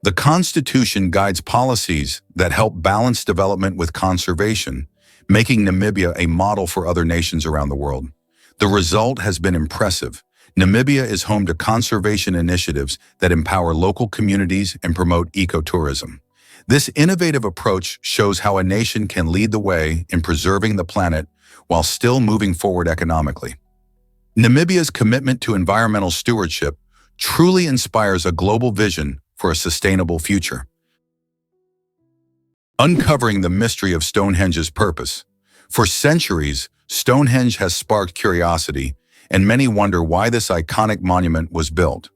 The Constitution guides policies that help balance development with conservation, making Namibia a model for other nations around the world. The result has been impressive. Namibia is home to conservation initiatives that empower local communities and promote ecotourism. This innovative approach shows how a nation can lead the way in preserving the planet while still moving forward economically. Namibia's commitment to environmental stewardship truly inspires a global vision for a sustainable future. Uncovering the mystery of Stonehenge's purpose. For centuries, Stonehenge has sparked curiosity, and many wonder why this iconic monument was built.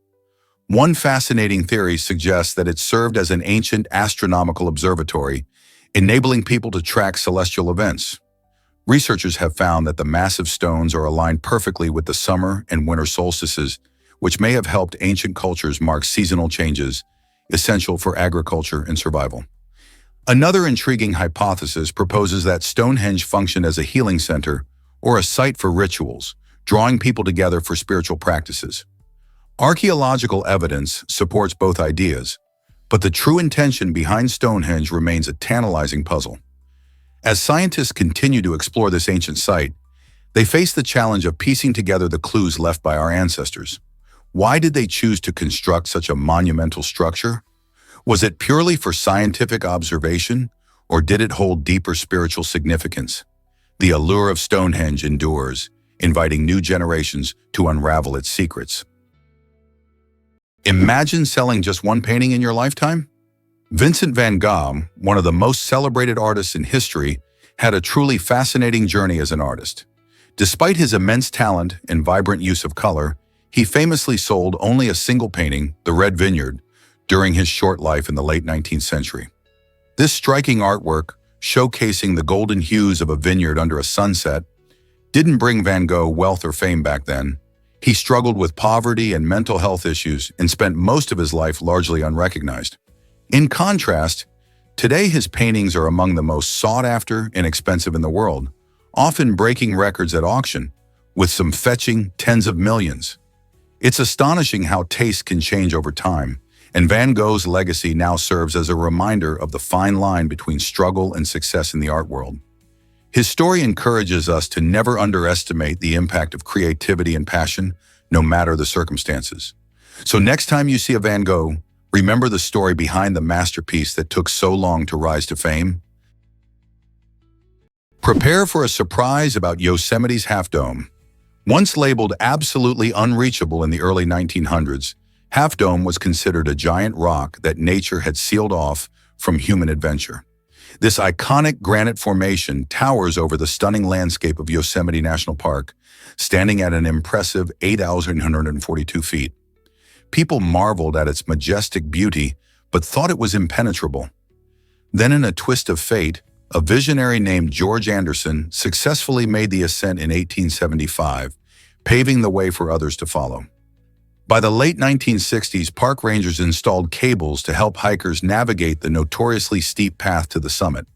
One fascinating theory suggests that it served as an ancient astronomical observatory, enabling people to track celestial events. Researchers have found that the massive stones are aligned perfectly with the summer and winter solstices, which may have helped ancient cultures mark seasonal changes, essential for agriculture and survival. Another intriguing hypothesis proposes that Stonehenge functioned as a healing center or a site for rituals, drawing people together for spiritual practices. Archaeological evidence supports both ideas, but the true intention behind Stonehenge remains a tantalizing puzzle. As scientists continue to explore this ancient site, they face the challenge of piecing together the clues left by our ancestors. Why did they choose to construct such a monumental structure? Was it purely for scientific observation, or did it hold deeper spiritual significance? The allure of Stonehenge endures, inviting new generations to unravel its secrets. Imagine selling just one painting in your lifetime? Vincent van Gogh, one of the most celebrated artists in history, had a truly fascinating journey as an artist. Despite his immense talent and vibrant use of color, he famously sold only a single painting, The Red Vineyard, during his short life in the late 19th century. This striking artwork, showcasing the golden hues of a vineyard under a sunset, didn't bring Van Gogh wealth or fame back then. He struggled with poverty and mental health issues and spent most of his life largely unrecognized. In contrast, today his paintings are among the most sought-after and expensive in the world, often breaking records at auction, with some fetching tens of millions. It's astonishing how taste can change over time, and Van Gogh's legacy now serves as a reminder of the fine line between struggle and success in the art world. His story encourages us to never underestimate the impact of creativity and passion, no matter the circumstances. So next time you see a Van Gogh, remember the story behind the masterpiece that took so long to rise to fame. Prepare for a surprise about Yosemite's Half Dome. Once labeled absolutely unreachable in the early 1900s, Half Dome was considered a giant rock that nature had sealed off from human adventure. This iconic granite formation towers over the stunning landscape of Yosemite National Park, standing at an impressive 8,142 feet. People marveled at its majestic beauty, but thought it was impenetrable. Then in a twist of fate, a visionary named George Anderson successfully made the ascent in 1875, paving the way for others to follow. By the late 1960s, park rangers installed cables to help hikers navigate the notoriously steep path to the summit.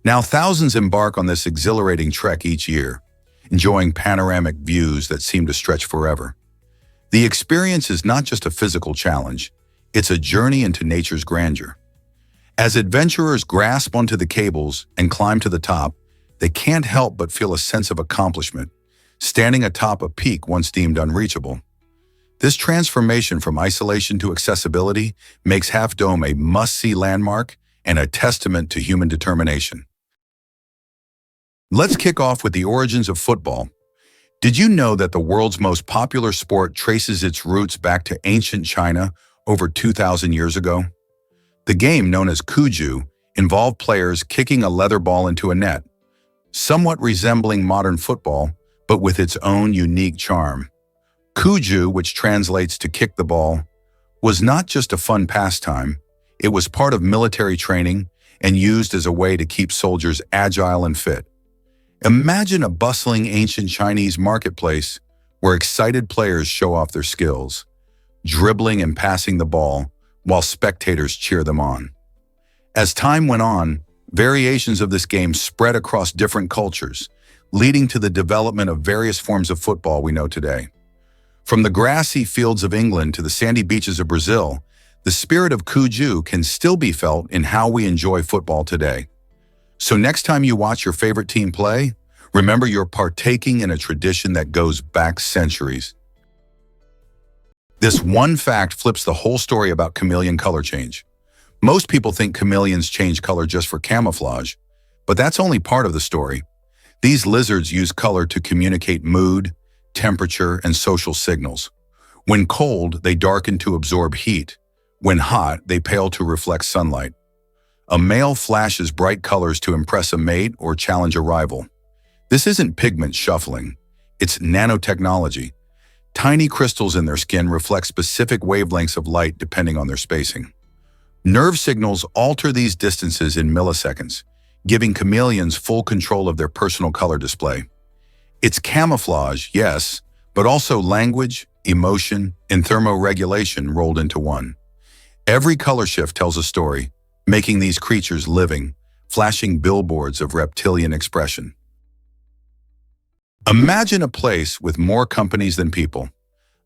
Now thousands embark on this exhilarating trek each year, enjoying panoramic views that seem to stretch forever. The experience is not just a physical challenge, it's a journey into nature's grandeur. As adventurers grasp onto the cables and climb to the top, they can't help but feel a sense of accomplishment, standing atop a peak once deemed unreachable. This transformation from isolation to accessibility makes Half Dome a must-see landmark and a testament to human determination. Let's kick off with the origins of football. Did you know that the world's most popular sport traces its roots back to ancient China over 2,000 years ago? The game, known as Kuju, involved players kicking a leather ball into a net, somewhat resembling modern football, but with its own unique charm. Kuju, which translates to kick the ball, was not just a fun pastime. It was part of military training and used as a way to keep soldiers agile and fit. Imagine a bustling ancient Chinese marketplace where excited players show off their skills, dribbling and passing the ball while spectators cheer them on. As time went on, variations of this game spread across different cultures, leading to the development of various forms of football we know today. From the grassy fields of England to the sandy beaches of Brazil, the spirit of Kuju can still be felt in how we enjoy football today. So next time you watch your favorite team play, remember you're partaking in a tradition that goes back centuries. This one fact flips the whole story about chameleon color change. Most people think chameleons change color just for camouflage, but that's only part of the story. These lizards use color to communicate mood, temperature, and social signals. When cold, they darken to absorb heat. When hot, they pale to reflect sunlight. A male flashes bright colors to impress a mate or challenge a rival. This isn't pigment shuffling, it's nanotechnology. Tiny crystals in their skin reflect specific wavelengths of light depending on their spacing. Nerve signals alter these distances in milliseconds, giving chameleons full control of their personal color display. It's camouflage, yes, but also language, emotion, and thermoregulation rolled into one. Every color shift tells a story, making these creatures living, flashing billboards of reptilian expression. Imagine a place with more companies than people.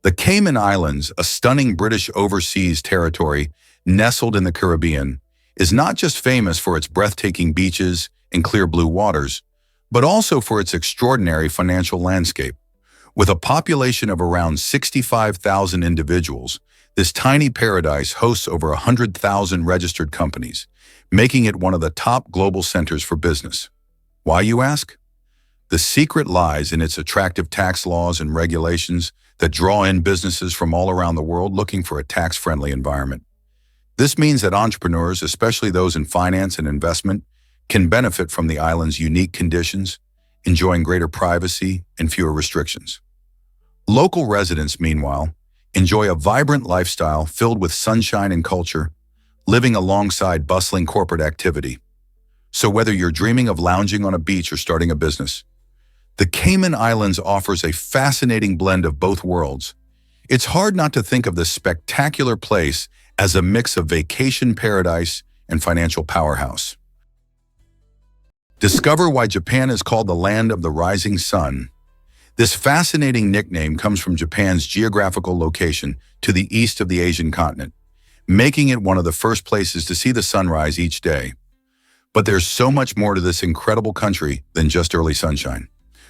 The Cayman Islands, a stunning British overseas territory nestled in the Caribbean, is not just famous for its breathtaking beaches and clear blue waters, but also for its extraordinary financial landscape. With a population of around 65,000 individuals, this tiny paradise hosts over 100,000 registered companies, making it one of the top global centers for business. Why, you ask? The secret lies in its attractive tax laws and regulations that draw in businesses from all around the world looking for a tax-friendly environment. This means that entrepreneurs, especially those in finance and investment, can benefit from the island's unique conditions, enjoying greater privacy and fewer restrictions. Local residents, meanwhile, enjoy a vibrant lifestyle filled with sunshine and culture, living alongside bustling corporate activity. So whether you're dreaming of lounging on a beach or starting a business, the Cayman Islands offers a fascinating blend of both worlds. It's hard not to think of this spectacular place as a mix of vacation paradise and financial powerhouse. Discover why Japan is called the land of the rising sun. This fascinating nickname comes from Japan's geographical location to the east of the Asian continent, making it one of the first places to see the sunrise each day. But there's so much more to this incredible country than just early sunshine.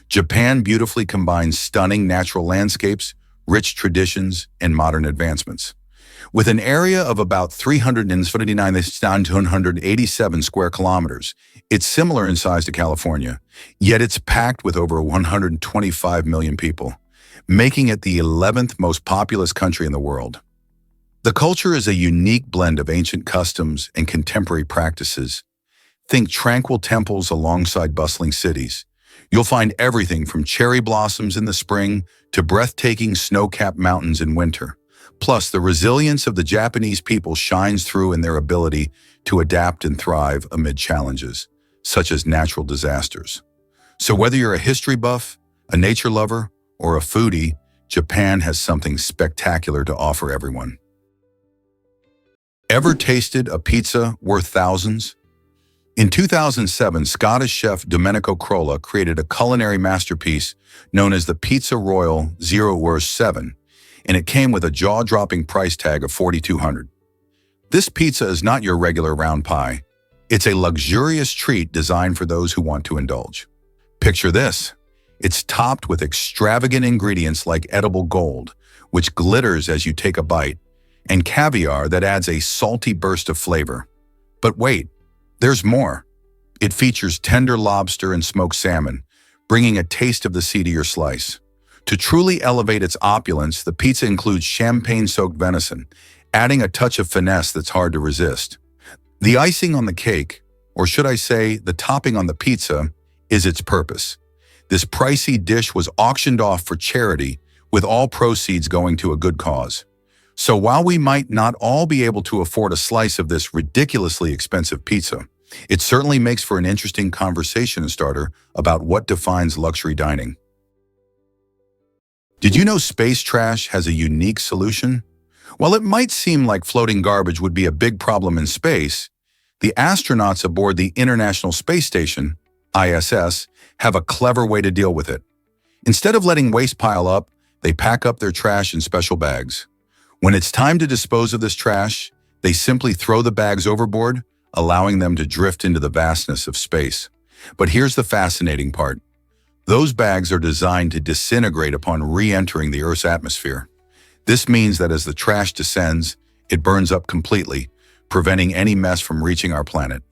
Japan beautifully combines stunning natural landscapes, rich traditions, and modern advancements. With an area of about 379,287 square kilometers, it's similar in size to California, yet it's packed with over 125 million people, making it the 11th most populous country in the world. The culture is a unique blend of ancient customs and contemporary practices. Think tranquil temples alongside bustling cities. You'll find everything from cherry blossoms in the spring to breathtaking snow-capped mountains in winter. Plus, the resilience of the Japanese people shines through in their ability to adapt and thrive amid challenges, such as natural disasters. So whether you're a history buff, a nature lover, or a foodie, Japan has something spectacular to offer everyone. Ever tasted a pizza worth thousands? In 2007, Scottish chef Domenico Crolla created a culinary masterpiece known as the Pizza Royal 0-7, and it came with a jaw-dropping price tag of $4,200. This pizza is not your regular round pie. It's a luxurious treat designed for those who want to indulge. Picture this. It's topped with extravagant ingredients like edible gold, which glitters as you take a bite, and caviar that adds a salty burst of flavor. But wait, there's more. It features tender lobster and smoked salmon, bringing a taste of the sea to your slice. To truly elevate its opulence, the pizza includes champagne-soaked venison, adding a touch of finesse that's hard to resist. The icing on the cake, or should I say the topping on the pizza, is its purpose. This pricey dish was auctioned off for charity, with all proceeds going to a good cause. So while we might not all be able to afford a slice of this ridiculously expensive pizza, it certainly makes for an interesting conversation starter about what defines luxury dining. Did you know space trash has a unique solution? While it might seem like floating garbage would be a big problem in space, the astronauts aboard the International Space Station, ISS, have a clever way to deal with it. Instead of letting waste pile up, they pack up their trash in special bags. When it's time to dispose of this trash, they simply throw the bags overboard, allowing them to drift into the vastness of space. But here's the fascinating part. Those bags are designed to disintegrate upon re-entering the Earth's atmosphere. This means that as the trash descends, it burns up completely, preventing any mess from reaching our planet.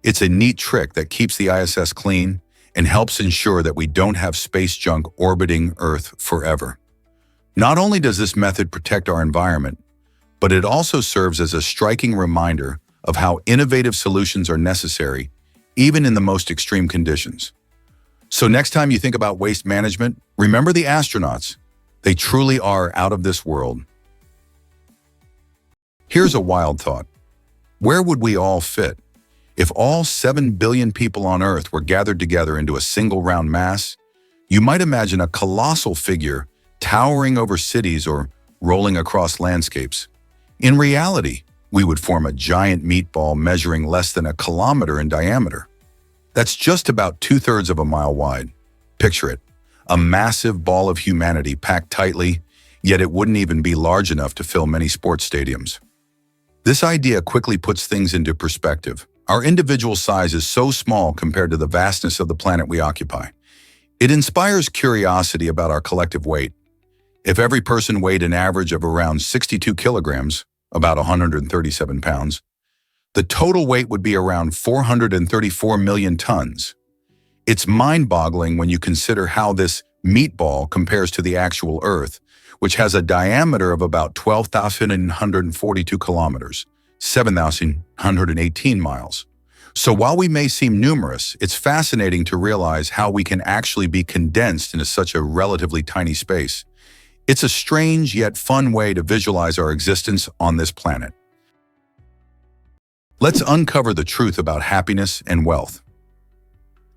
It's a neat trick that keeps the ISS clean and helps ensure that we don't have space junk orbiting Earth forever. Not only does this method protect our environment, but it also serves as a striking reminder of how innovative solutions are necessary, even in the most extreme conditions. So next time you think about waste management, remember the astronauts. They truly are out of this world. Here's a wild thought. Where would we all fit? If all 7 billion people on Earth were gathered together into a single round mass, you might imagine a colossal figure towering over cities or rolling across landscapes. In reality, we would form a giant meatball measuring less than a kilometer in diameter. That's just about 2/3 of a mile wide. Picture it, a massive ball of humanity packed tightly, yet it wouldn't even be large enough to fill many sports stadiums. This idea quickly puts things into perspective. Our individual size is so small compared to the vastness of the planet we occupy. It inspires curiosity about our collective weight. If every person weighed an average of around 62 kilograms, about 137 pounds, the total weight would be around 434 million tons. It's mind-boggling when you consider how this meatball compares to the actual Earth, which has a diameter of about 12,142 kilometers, 7,118 miles. So while we may seem numerous, it's fascinating to realize how we can actually be condensed into such a relatively tiny space. It's a strange yet fun way to visualize our existence on this planet. Let's uncover the truth about happiness and wealth.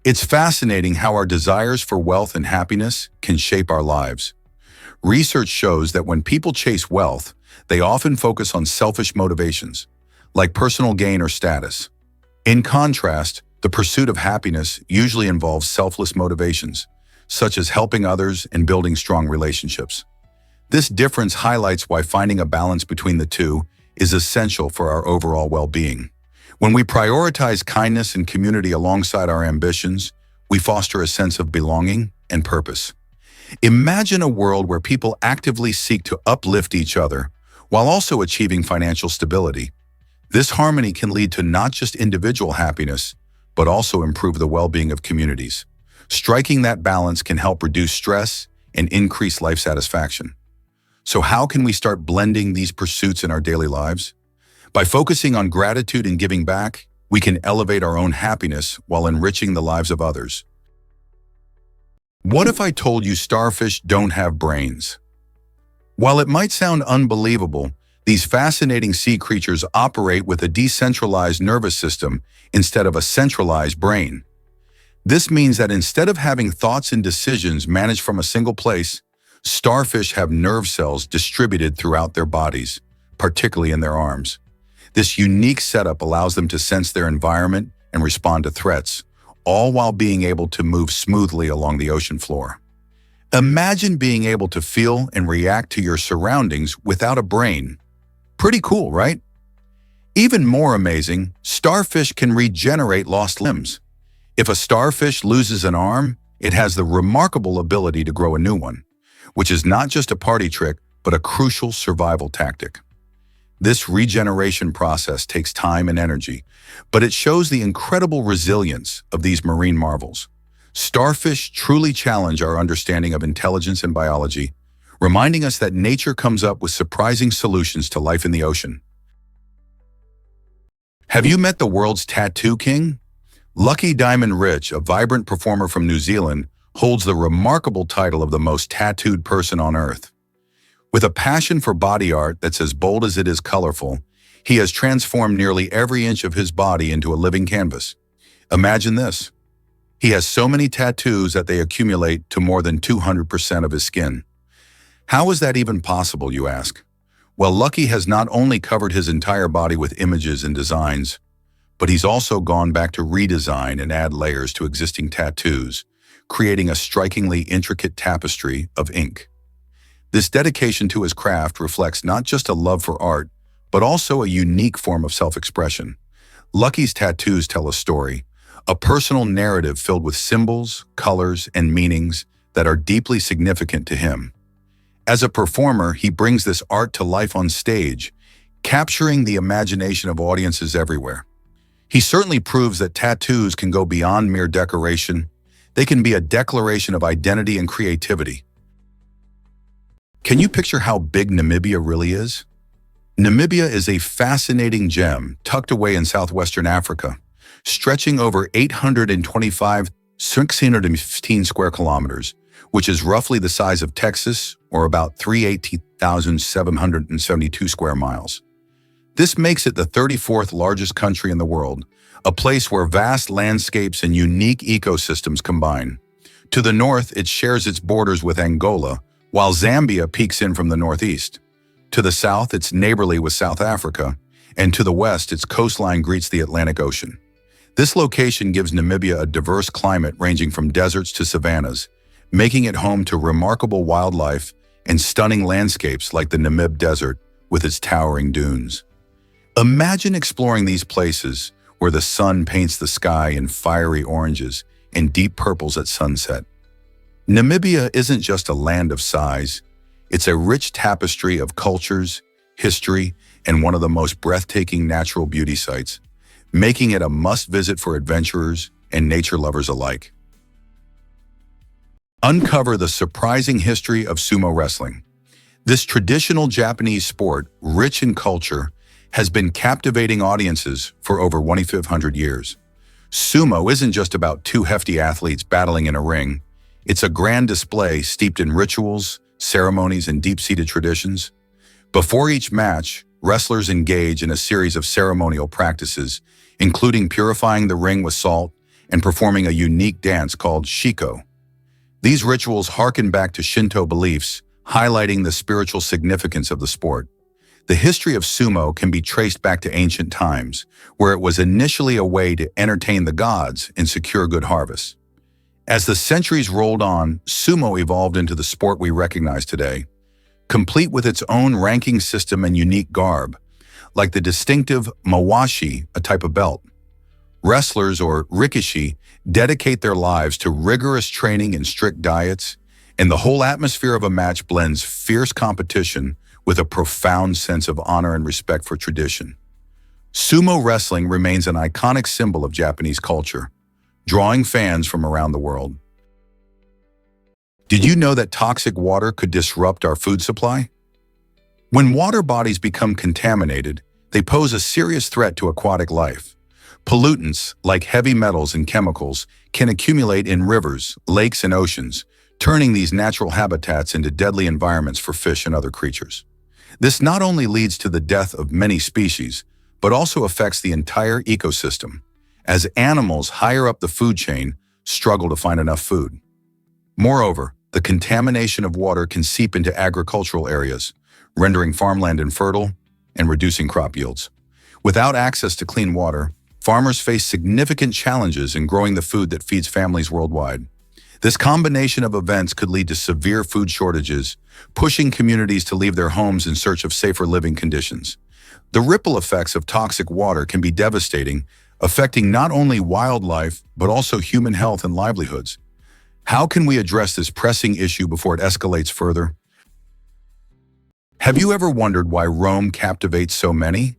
It's fascinating how our desires for wealth and happiness can shape our lives. Research shows that when people chase wealth, they often focus on selfish motivations, like personal gain or status. In contrast, the pursuit of happiness usually involves selfless motivations, such as helping others and building strong relationships. This difference highlights why finding a balance between the two is essential for our overall well-being. When we prioritize kindness and community alongside our ambitions, we foster a sense of belonging and purpose. Imagine a world where people actively seek to uplift each other while also achieving financial stability. This harmony can lead to not just individual happiness, but also improve the well-being of communities. Striking that balance can help reduce stress and increase life satisfaction. So how can we start blending these pursuits in our daily lives? By focusing on gratitude and giving back, we can elevate our own happiness while enriching the lives of others. What if I told you starfish don't have brains? While it might sound unbelievable, these fascinating sea creatures operate with a decentralized nervous system instead of a centralized brain. This means that instead of having thoughts and decisions managed from a single place, starfish have nerve cells distributed throughout their bodies, particularly in their arms. This unique setup allows them to sense their environment and respond to threats, all while being able to move smoothly along the ocean floor. Imagine being able to feel and react to your surroundings without a brain. Pretty cool, right? Even more amazing, starfish can regenerate lost limbs. If a starfish loses an arm, it has the remarkable ability to grow a new one, which is not just a party trick, but a crucial survival tactic. This regeneration process takes time and energy, but it shows the incredible resilience of these marine marvels. Starfish truly challenge our understanding of intelligence and biology, reminding us that nature comes up with surprising solutions to life in the ocean. Have you met the world's tattoo king? Lucky Diamond Rich, a vibrant performer from New Zealand, holds the remarkable title of the most tattooed person on Earth. With a passion for body art that's as bold as it is colorful, he has transformed nearly every inch of his body into a living canvas. Imagine this. He has so many tattoos that they accumulate to more than 200% of his skin. How is that even possible, you ask? Well, Lucky has not only covered his entire body with images and designs, but he's also gone back to redesign and add layers to existing tattoos, creating a strikingly intricate tapestry of ink. This dedication to his craft reflects not just a love for art, but also a unique form of self-expression. Lucky's tattoos tell a story, a personal narrative filled with symbols, colors, and meanings that are deeply significant to him. As a performer, he brings this art to life on stage, capturing the imagination of audiences everywhere. He certainly proves that tattoos can go beyond mere decoration. They can be a declaration of identity and creativity. Can you picture how big Namibia really is? Namibia is a fascinating gem tucked away in southwestern Africa, stretching over 615 square kilometers, which is roughly the size of Texas, or about 380,772 square miles. This makes it the 34th largest country in the world, a place where vast landscapes and unique ecosystems combine. To the north, it shares its borders with Angola, while Zambia peeks in from the northeast. To the south, it's neighborly with South Africa, and to the west, its coastline greets the Atlantic Ocean. This location gives Namibia a diverse climate ranging from deserts to savannas, making it home to remarkable wildlife and stunning landscapes like the Namib Desert with its towering dunes. Imagine exploring these places where the sun paints the sky in fiery oranges and deep purples at sunset. Namibia isn't just a land of size, it's a rich tapestry of cultures, history, and one of the most breathtaking natural beauty sites, making it a must-visit for adventurers and nature lovers alike. Uncover the surprising history of sumo wrestling. This traditional Japanese sport, rich in culture, has been captivating audiences for over 2,500 years. Sumo isn't just about two hefty athletes battling in a ring. It's a grand display steeped in rituals, ceremonies, and deep-seated traditions. Before each match, wrestlers engage in a series of ceremonial practices, including purifying the ring with salt and performing a unique dance called shiko. These rituals harken back to Shinto beliefs, highlighting the spiritual significance of the sport. The history of sumo can be traced back to ancient times, where it was initially a way to entertain the gods and secure good harvests. As the centuries rolled on, sumo evolved into the sport we recognize today, complete with its own ranking system and unique garb, like the distinctive mawashi, a type of belt. Wrestlers, or rikishi, dedicate their lives to rigorous training and strict diets, and the whole atmosphere of a match blends fierce competition with a profound sense of honor and respect for tradition. Sumo wrestling remains an iconic symbol of Japanese culture, drawing fans from around the world. Did you know that toxic water could disrupt our food supply? When water bodies become contaminated, they pose a serious threat to aquatic life. Pollutants, like heavy metals and chemicals, can accumulate in rivers, lakes, and oceans, turning these natural habitats into deadly environments for fish and other creatures. This not only leads to the death of many species, but also affects the entire ecosystem, as animals higher up the food chain struggle to find enough food. Moreover, the contamination of water can seep into agricultural areas, rendering farmland infertile and reducing crop yields. Without access to clean water, farmers face significant challenges in growing the food that feeds families worldwide. This combination of events could lead to severe food shortages, pushing communities to leave their homes in search of safer living conditions. The ripple effects of toxic water can be devastating, affecting not only wildlife, but also human health and livelihoods. How can we address this pressing issue before it escalates further? Have you ever wondered why Rome captivates so many?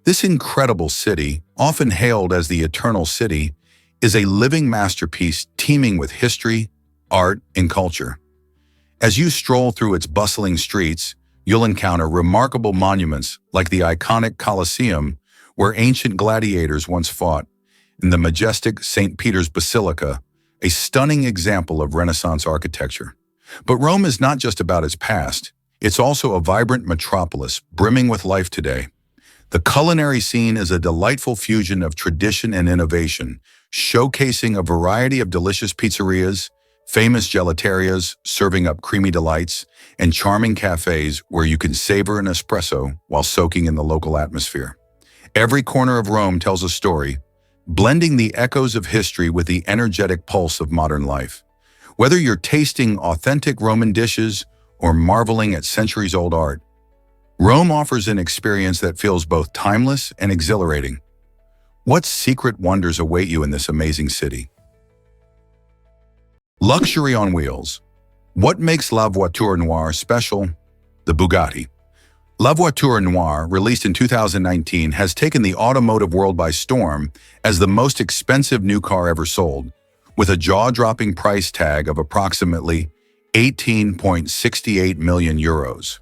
This incredible city, often hailed as the Eternal City, is a living masterpiece teeming with history, art, and culture. As you stroll through its bustling streets, you'll encounter remarkable monuments like the iconic Colosseum, where ancient gladiators once fought, and the majestic St. Peter's Basilica, a stunning example of Renaissance architecture. But Rome is not just about its past, it's also a vibrant metropolis brimming with life today. The culinary scene is a delightful fusion of tradition and innovation, showcasing a variety of delicious pizzerias, famous gelaterias serving up creamy delights, and charming cafes where you can savor an espresso while soaking in the local atmosphere. Every corner of Rome tells a story, blending the echoes of history with the energetic pulse of modern life. Whether you're tasting authentic Roman dishes or marveling at centuries-old art, Rome offers an experience that feels both timeless and exhilarating. What secret wonders await you in this amazing city? Luxury on wheels. What makes La Voiture Noire special? The Bugatti. La Voiture Noire, released in 2019, has taken the automotive world by storm as the most expensive new car ever sold, with a jaw-dropping price tag of approximately 18.68 million euros.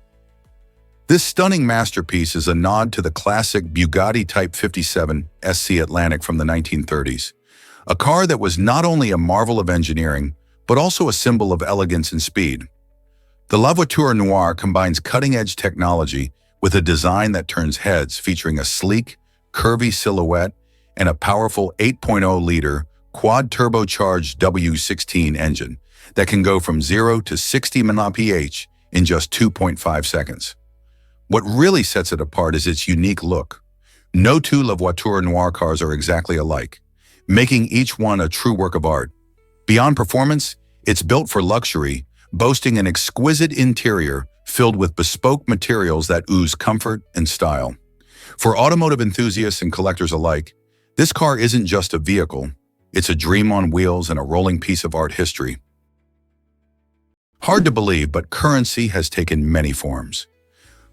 This stunning masterpiece is a nod to the classic Bugatti Type 57 SC Atlantic from the 1930s, a car that was not only a marvel of engineering, but also a symbol of elegance and speed. The La Voiture Noire combines cutting-edge technology with a design that turns heads, featuring a sleek, curvy silhouette and a powerful 8.0-liter quad-turbocharged W16 engine that can go from 0 to 60 mph in just 2.5 seconds. What really sets it apart is its unique look. No two La Voiture Noire cars are exactly alike, making each one a true work of art. Beyond performance, it's built for luxury, boasting an exquisite interior filled with bespoke materials that ooze comfort and style. For automotive enthusiasts and collectors alike, this car isn't just a vehicle, it's a dream on wheels and a rolling piece of art history. Hard to believe, but currency has taken many forms.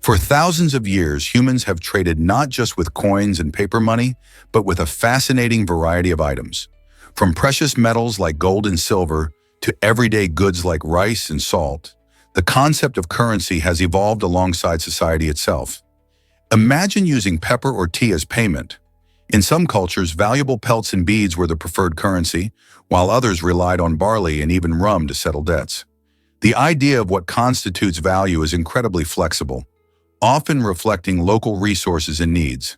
For thousands of years, humans have traded not just with coins and paper money, but with a fascinating variety of items. From precious metals like gold and silver to everyday goods like rice and salt, the concept of currency has evolved alongside society itself. Imagine using pepper or tea as payment. In some cultures, valuable pelts and beads were the preferred currency, while others relied on barley and even rum to settle debts. The idea of what constitutes value is incredibly flexible, often reflecting local resources and needs.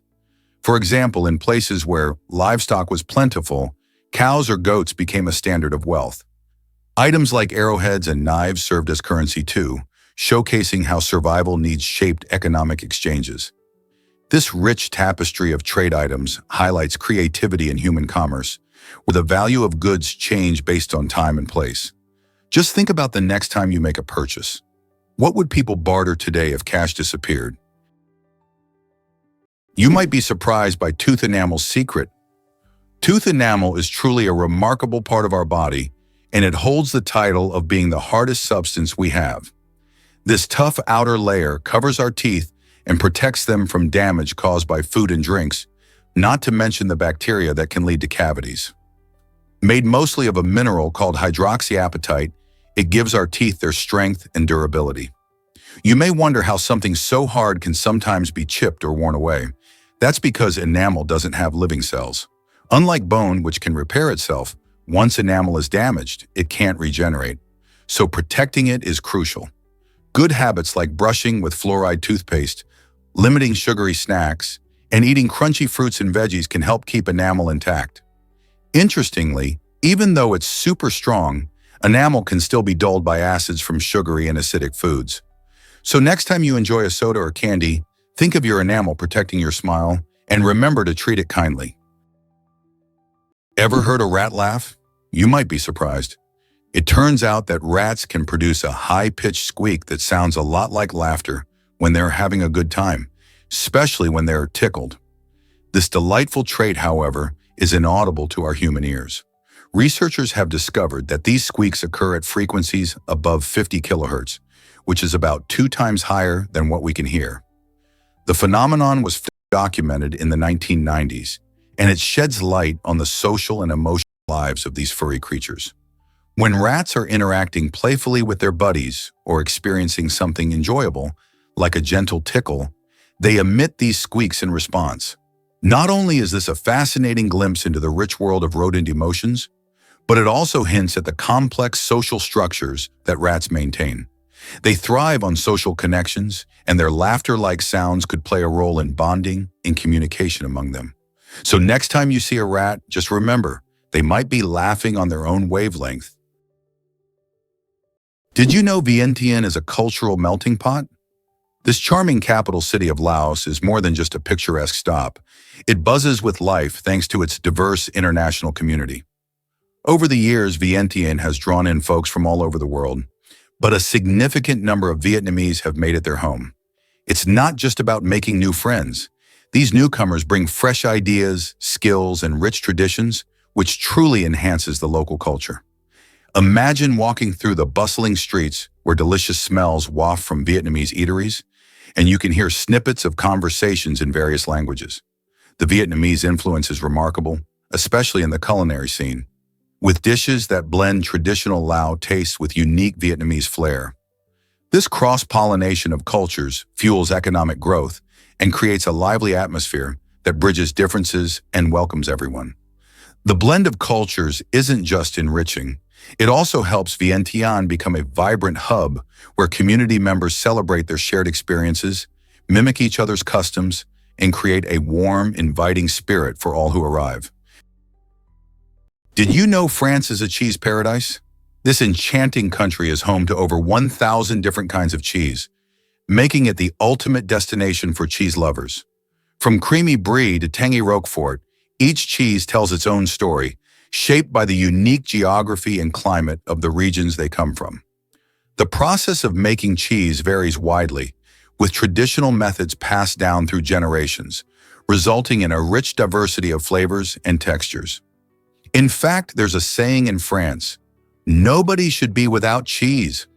For example, in places where livestock was plentiful, cows or goats became a standard of wealth. Items like arrowheads and knives served as currency too, showcasing how survival needs shaped economic exchanges. This rich tapestry of trade items highlights creativity in human commerce, where the value of goods change based on time and place. Just think about the next time you make a purchase. What would people barter today if cash disappeared? You might be surprised by tooth enamel's secret. Tooth enamel is truly a remarkable part of our body, and it holds the title of being the hardest substance we have. This tough outer layer covers our teeth and protects them from damage caused by food and drinks, not to mention the bacteria that can lead to cavities. Made mostly of a mineral called hydroxyapatite, it gives our teeth their strength and durability. You may wonder how something so hard can sometimes be chipped or worn away. That's because enamel doesn't have living cells. Unlike bone, which can repair itself, once enamel is damaged, it can't regenerate. So protecting it is crucial. Good habits like brushing with fluoride toothpaste, limiting sugary snacks, and eating crunchy fruits and veggies can help keep enamel intact. Interestingly, even though it's super strong, enamel can still be dulled by acids from sugary and acidic foods. So next time you enjoy a soda or candy, think of your enamel protecting your smile, and remember to treat it kindly. Ever heard a rat laugh? You might be surprised. It turns out that rats can produce a high-pitched squeak that sounds a lot like laughter when they're having a good time, especially when they're tickled. This delightful trait, however, is inaudible to our human ears. Researchers have discovered that these squeaks occur at frequencies above 50 kilohertz, which is about 2 times higher than what we can hear. The phenomenon was documented in the 1990s, and it sheds light on the social and emotional lives of these furry creatures. When rats are interacting playfully with their buddies or experiencing something enjoyable, like a gentle tickle, they emit these squeaks in response. Not only is this a fascinating glimpse into the rich world of rodent emotions, but it also hints at the complex social structures that rats maintain. They thrive on social connections, and their laughter-like sounds could play a role in bonding and communication among them. So next time you see a rat, just remember, they might be laughing on their own wavelength. Did you know Vientiane is a cultural melting pot? This charming capital city of Laos is more than just a picturesque stop. It buzzes with life thanks to its diverse international community. Over the years, Vientiane has drawn in folks from all over the world, but a significant number of Vietnamese have made it their home. It's not just about making new friends. These newcomers bring fresh ideas, skills, and rich traditions, which truly enhances the local culture. Imagine walking through the bustling streets where delicious smells waft from Vietnamese eateries, and you can hear snippets of conversations in various languages. The Vietnamese influence is remarkable, especially in the culinary scene, with dishes that blend traditional Lao tastes with unique Vietnamese flair. This cross-pollination of cultures fuels economic growth and creates a lively atmosphere that bridges differences and welcomes everyone. The blend of cultures isn't just enriching, it also helps Vientiane become a vibrant hub where community members celebrate their shared experiences, mimic each other's customs, and create a warm, inviting spirit for all who arrive. Did you know France is a cheese paradise? This enchanting country is home to over 1,000 different kinds of cheese. making it the ultimate destination for cheese lovers. From creamy brie to tangy Roquefort, each cheese tells its own story, shaped by the unique geography and climate of the regions they come from. The process of making cheese varies widely, with traditional methods passed down through generations, resulting in a rich diversity of flavors and textures. In fact, there's a saying in France, "Nobody should be without cheese."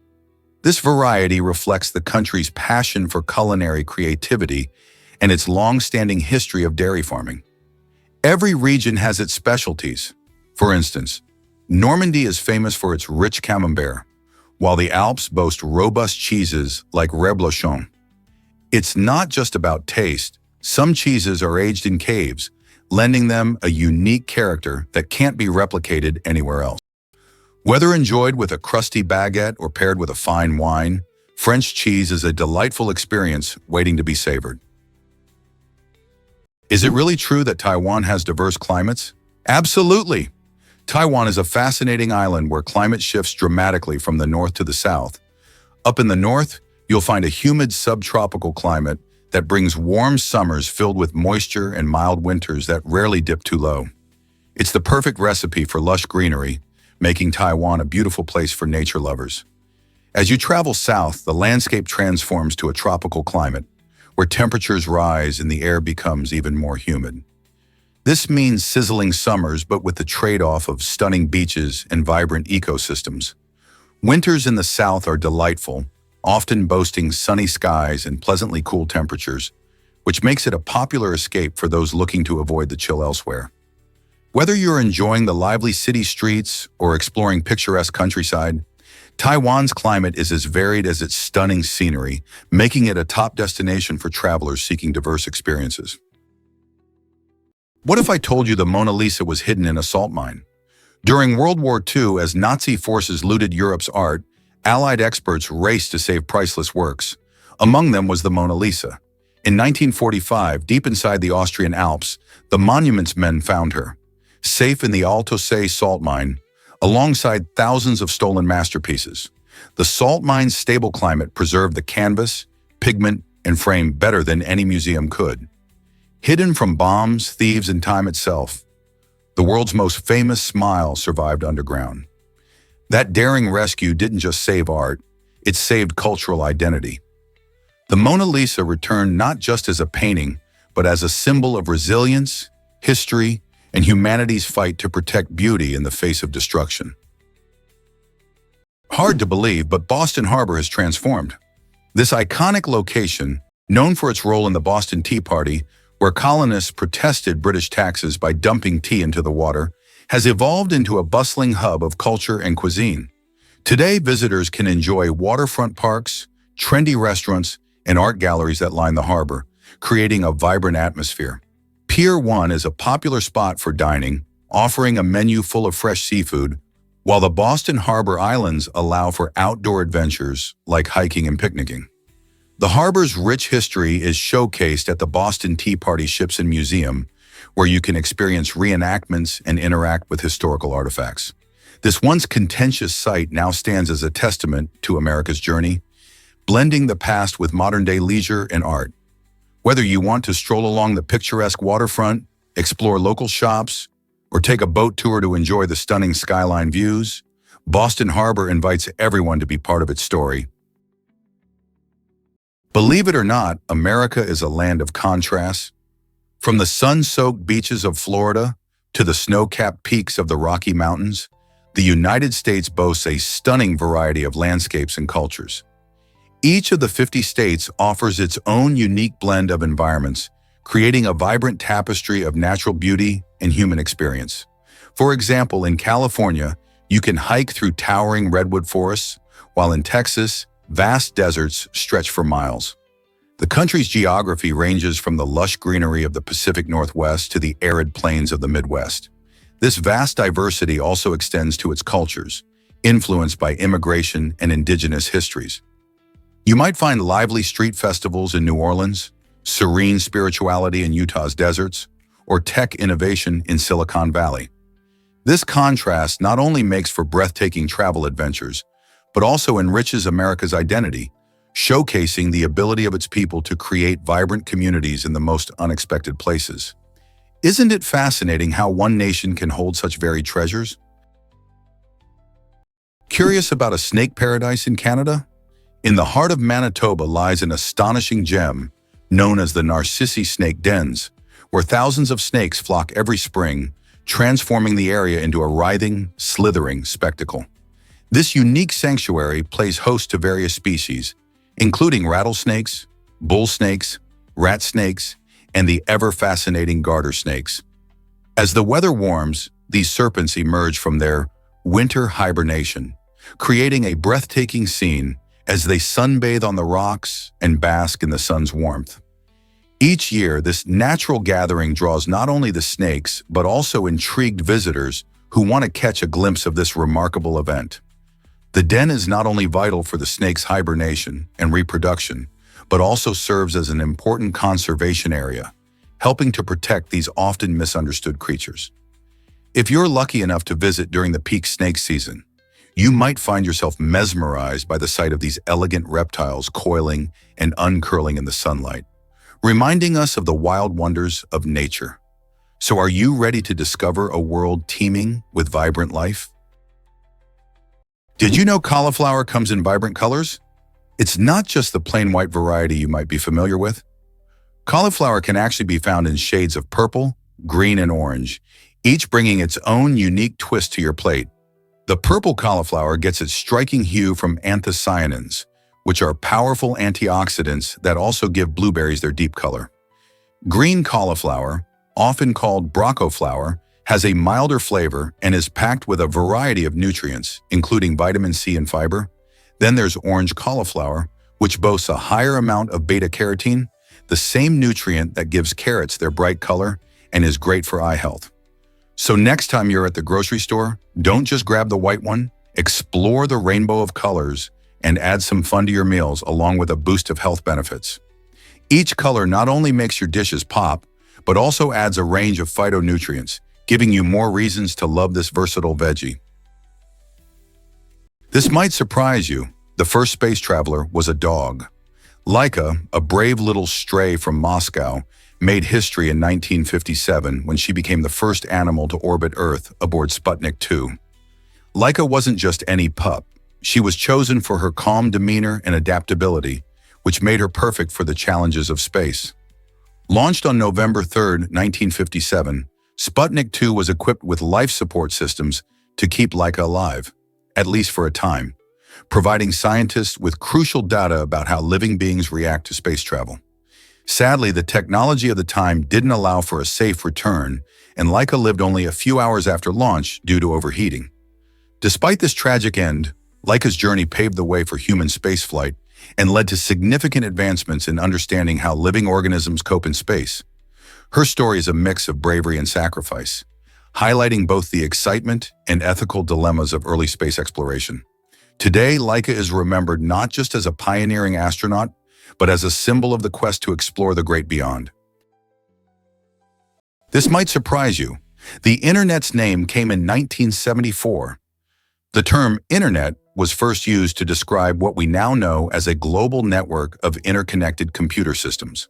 This variety reflects the country's passion for culinary creativity and its long-standing history of dairy farming. Every region has its specialties. For instance, Normandy is famous for its rich camembert, while the Alps boast robust cheeses like Reblochon. It's not just about taste. Some cheeses are aged in caves, lending them a unique character that can't be replicated anywhere else. Whether enjoyed with a crusty baguette or paired with a fine wine, French cheese is a delightful experience waiting to be savored. Is it really true that Taiwan has diverse climates? Absolutely. Taiwan is a fascinating island where climate shifts dramatically from the north to the south. Up in the north, you'll find a humid subtropical climate that brings warm summers filled with moisture and mild winters that rarely dip too low. It's the perfect recipe for lush greenery, making Taiwan a beautiful place for nature lovers. As you travel south, the landscape transforms to a tropical climate, where temperatures rise and the air becomes even more humid. This means sizzling summers, but with the trade-off of stunning beaches and vibrant ecosystems. Winters in the south are delightful, often boasting sunny skies and pleasantly cool temperatures, which makes it a popular escape for those looking to avoid the chill elsewhere. Whether you're enjoying the lively city streets or exploring picturesque countryside, Taiwan's climate is as varied as its stunning scenery, making it a top destination for travelers seeking diverse experiences. What if I told you the Mona Lisa was hidden in a salt mine? During World War II, as Nazi forces looted Europe's art, Allied experts raced to save priceless works. Among them was the Mona Lisa. In 1945, deep inside the Austrian Alps, the monuments men found her, safe in the Alto Se salt mine, alongside thousands of stolen masterpieces. The salt mine's stable climate preserved the canvas, pigment, and frame better than any museum could. Hidden from bombs, thieves, and time itself, the world's most famous smile survived underground. That daring rescue didn't just save art, it saved cultural identity. The Mona Lisa returned not just as a painting, but as a symbol of resilience, history, and humanity's fight to protect beauty in the face of destruction. Hard to believe, but Boston Harbor has transformed. This iconic location, known for its role in the Boston Tea Party, where colonists protested British taxes by dumping tea into the water, has evolved into a bustling hub of culture and cuisine. Today, visitors can enjoy waterfront parks, trendy restaurants, and art galleries that line the harbor, creating a vibrant atmosphere. Pier 1 is a popular spot for dining, offering a menu full of fresh seafood, while the Boston Harbor Islands allow for outdoor adventures like hiking and picnicking. The harbor's rich history is showcased at the Boston Tea Party Ships and Museum, where you can experience reenactments and interact with historical artifacts. This once contentious site now stands as a testament to America's journey, blending the past with modern-day leisure and art. Whether you want to stroll along the picturesque waterfront, explore local shops, or take a boat tour to enjoy the stunning skyline views, Boston Harbor invites everyone to be part of its story. Believe it or not, America is a land of contrasts. From the sun-soaked beaches of Florida to the snow-capped peaks of the Rocky Mountains, the United States boasts a stunning variety of landscapes and cultures. Each of the 50 states offers its own unique blend of environments, creating a vibrant tapestry of natural beauty and human experience. For example, in California, you can hike through towering redwood forests, while in Texas, vast deserts stretch for miles. The country's geography ranges from the lush greenery of the Pacific Northwest to the arid plains of the Midwest. This vast diversity also extends to its cultures, influenced by immigration and indigenous histories. You might find lively street festivals in New Orleans, serene spirituality in Utah's deserts, or tech innovation in Silicon Valley. This contrast not only makes for breathtaking travel adventures, but also enriches America's identity, showcasing the ability of its people to create vibrant communities in the most unexpected places. Isn't it fascinating how one nation can hold such varied treasures? Curious about a snake paradise in Canada? In the heart of Manitoba lies an astonishing gem known as the Narcissi snake dens, where thousands of snakes flock every spring, transforming the area into a writhing, slithering spectacle. This unique sanctuary plays host to various species, including rattlesnakes, bull snakes, rat snakes, and the ever-fascinating garter snakes. As the weather warms, these serpents emerge from their winter hibernation, creating a breathtaking scene as they sunbathe on the rocks and bask in the sun's warmth. Each year, this natural gathering draws not only the snakes, but also intrigued visitors who want to catch a glimpse of this remarkable event. The den is not only vital for the snake's hibernation and reproduction, but also serves as an important conservation area, helping to protect these often misunderstood creatures. If you're lucky enough to visit during the peak snake season, you might find yourself mesmerized by the sight of these elegant reptiles coiling and uncurling in the sunlight, reminding us of the wild wonders of nature. So are you ready to discover a world teeming with vibrant life? Did you know cauliflower comes in vibrant colors? It's not just the plain white variety you might be familiar with. Cauliflower can actually be found in shades of purple, green, and orange, each bringing its own unique twist to your plate. The purple cauliflower gets its striking hue from anthocyanins, which are powerful antioxidants that also give blueberries their deep color. Green cauliflower, often called broccoflower, has a milder flavor and is packed with a variety of nutrients, including vitamin C and fiber. Then there's orange cauliflower, which boasts a higher amount of beta-carotene, the same nutrient that gives carrots their bright color and is great for eye health. So next time you're at the grocery store, don't just grab the white one, explore the rainbow of colors and add some fun to your meals along with a boost of health benefits. Each color not only makes your dishes pop, but also adds a range of phytonutrients, giving you more reasons to love this versatile veggie. This might surprise you. The first space traveler was a dog. Laika, a brave little stray from Moscow, made history in 1957 when she became the first animal to orbit Earth aboard Sputnik 2. Laika wasn't just any pup. She was chosen for her calm demeanor and adaptability, which made her perfect for the challenges of space. Launched on November 3, 1957, Sputnik 2 was equipped with life support systems to keep Laika alive, at least for a time, providing scientists with crucial data about how living beings react to space travel. Sadly, the technology of the time didn't allow for a safe return, and Laika lived only a few hours after launch due to overheating. Despite this tragic end, Laika's journey paved the way for human spaceflight and led to significant advancements in understanding how living organisms cope in space. Her story is a mix of bravery and sacrifice, highlighting both the excitement and ethical dilemmas of early space exploration. Today, Laika is remembered not just as a pioneering astronaut, but as a symbol of the quest to explore the great beyond. This might surprise you. The Internet's name came in 1974. The term Internet was first used to describe what we now know as a global network of interconnected computer systems.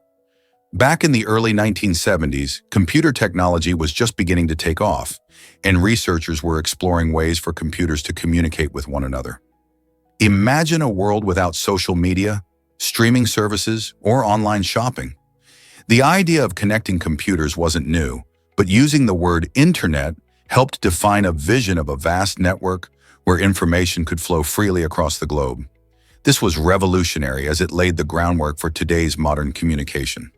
Back in the early 1970s, computer technology was just beginning to take off, and researchers were exploring ways for computers to communicate with one another. Imagine a world without social media, streaming services, or online shopping. The idea of connecting computers wasn't new, but using the word Internet helped define a vision of a vast network where information could flow freely across the globe. This was revolutionary as it laid the groundwork for today's modern communication.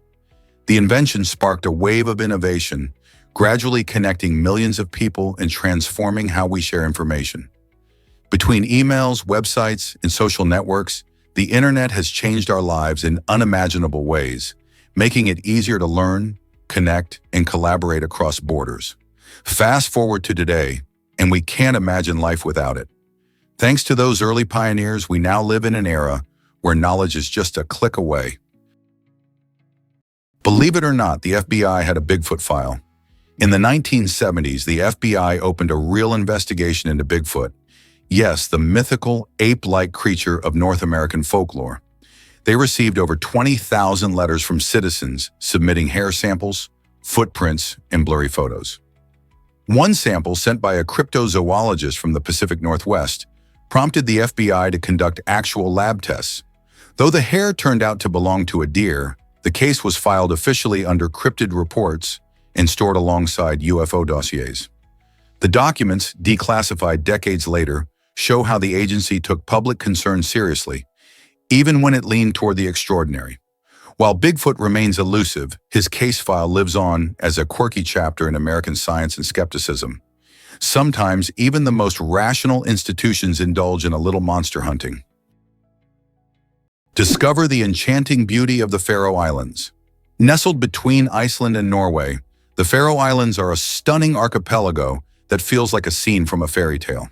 The invention sparked a wave of innovation, gradually connecting millions of people and transforming how we share information. Between emails, websites, and social networks, the Internet has changed our lives in unimaginable ways, making it easier to learn, connect, and collaborate across borders. Fast forward to today, and we can't imagine life without it. Thanks to those early pioneers, we now live in an era where knowledge is just a click away. Believe it or not, the FBI had a Bigfoot file. In the 1970s, the FBI opened a real investigation into Bigfoot. Yes, the mythical, ape-like creature of North American folklore. They received over 20,000 letters from citizens submitting hair samples, footprints, and blurry photos. One sample sent by a cryptozoologist from the Pacific Northwest prompted the FBI to conduct actual lab tests. Though the hair turned out to belong to a deer, the case was filed officially under cryptid reports and stored alongside UFO dossiers. The documents, declassified decades later, show how the agency took public concern seriously, even when it leaned toward the extraordinary. While Bigfoot remains elusive, his case file lives on as a quirky chapter in American science and skepticism. Sometimes even the most rational institutions indulge in a little monster hunting. Discover the enchanting beauty of the Faroe Islands. Nestled between Iceland and Norway, the Faroe Islands are a stunning archipelago that feels like a scene from a fairy tale.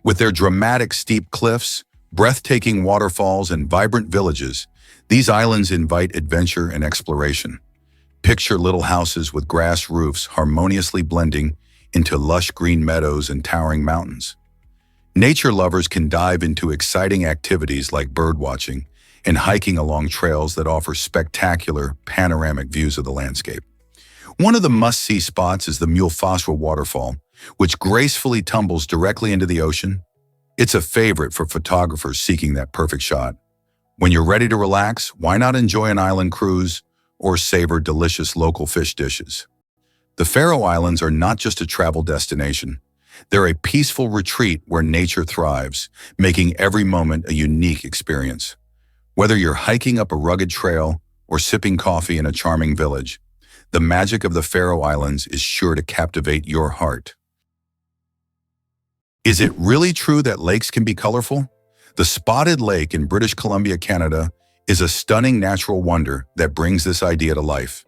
With their dramatic steep cliffs, breathtaking waterfalls, and vibrant villages, these islands invite adventure and exploration. Picture little houses with grass roofs harmoniously blending into lush green meadows and towering mountains. Nature lovers can dive into exciting activities like birdwatching and hiking along trails that offer spectacular, panoramic views of the landscape. One of the must-see spots is the Mulfasra waterfall, which gracefully tumbles directly into the ocean. It's a favorite for photographers seeking that perfect shot. When you're ready to relax, why not enjoy an island cruise or savor delicious local fish dishes? The Faroe Islands are not just a travel destination. They're a peaceful retreat where nature thrives, making every moment a unique experience. Whether you're hiking up a rugged trail or sipping coffee in a charming village, the magic of the Faroe Islands is sure to captivate your heart. Is it really true that lakes can be colorful? The Spotted Lake in British Columbia, Canada, is a stunning natural wonder that brings this idea to life.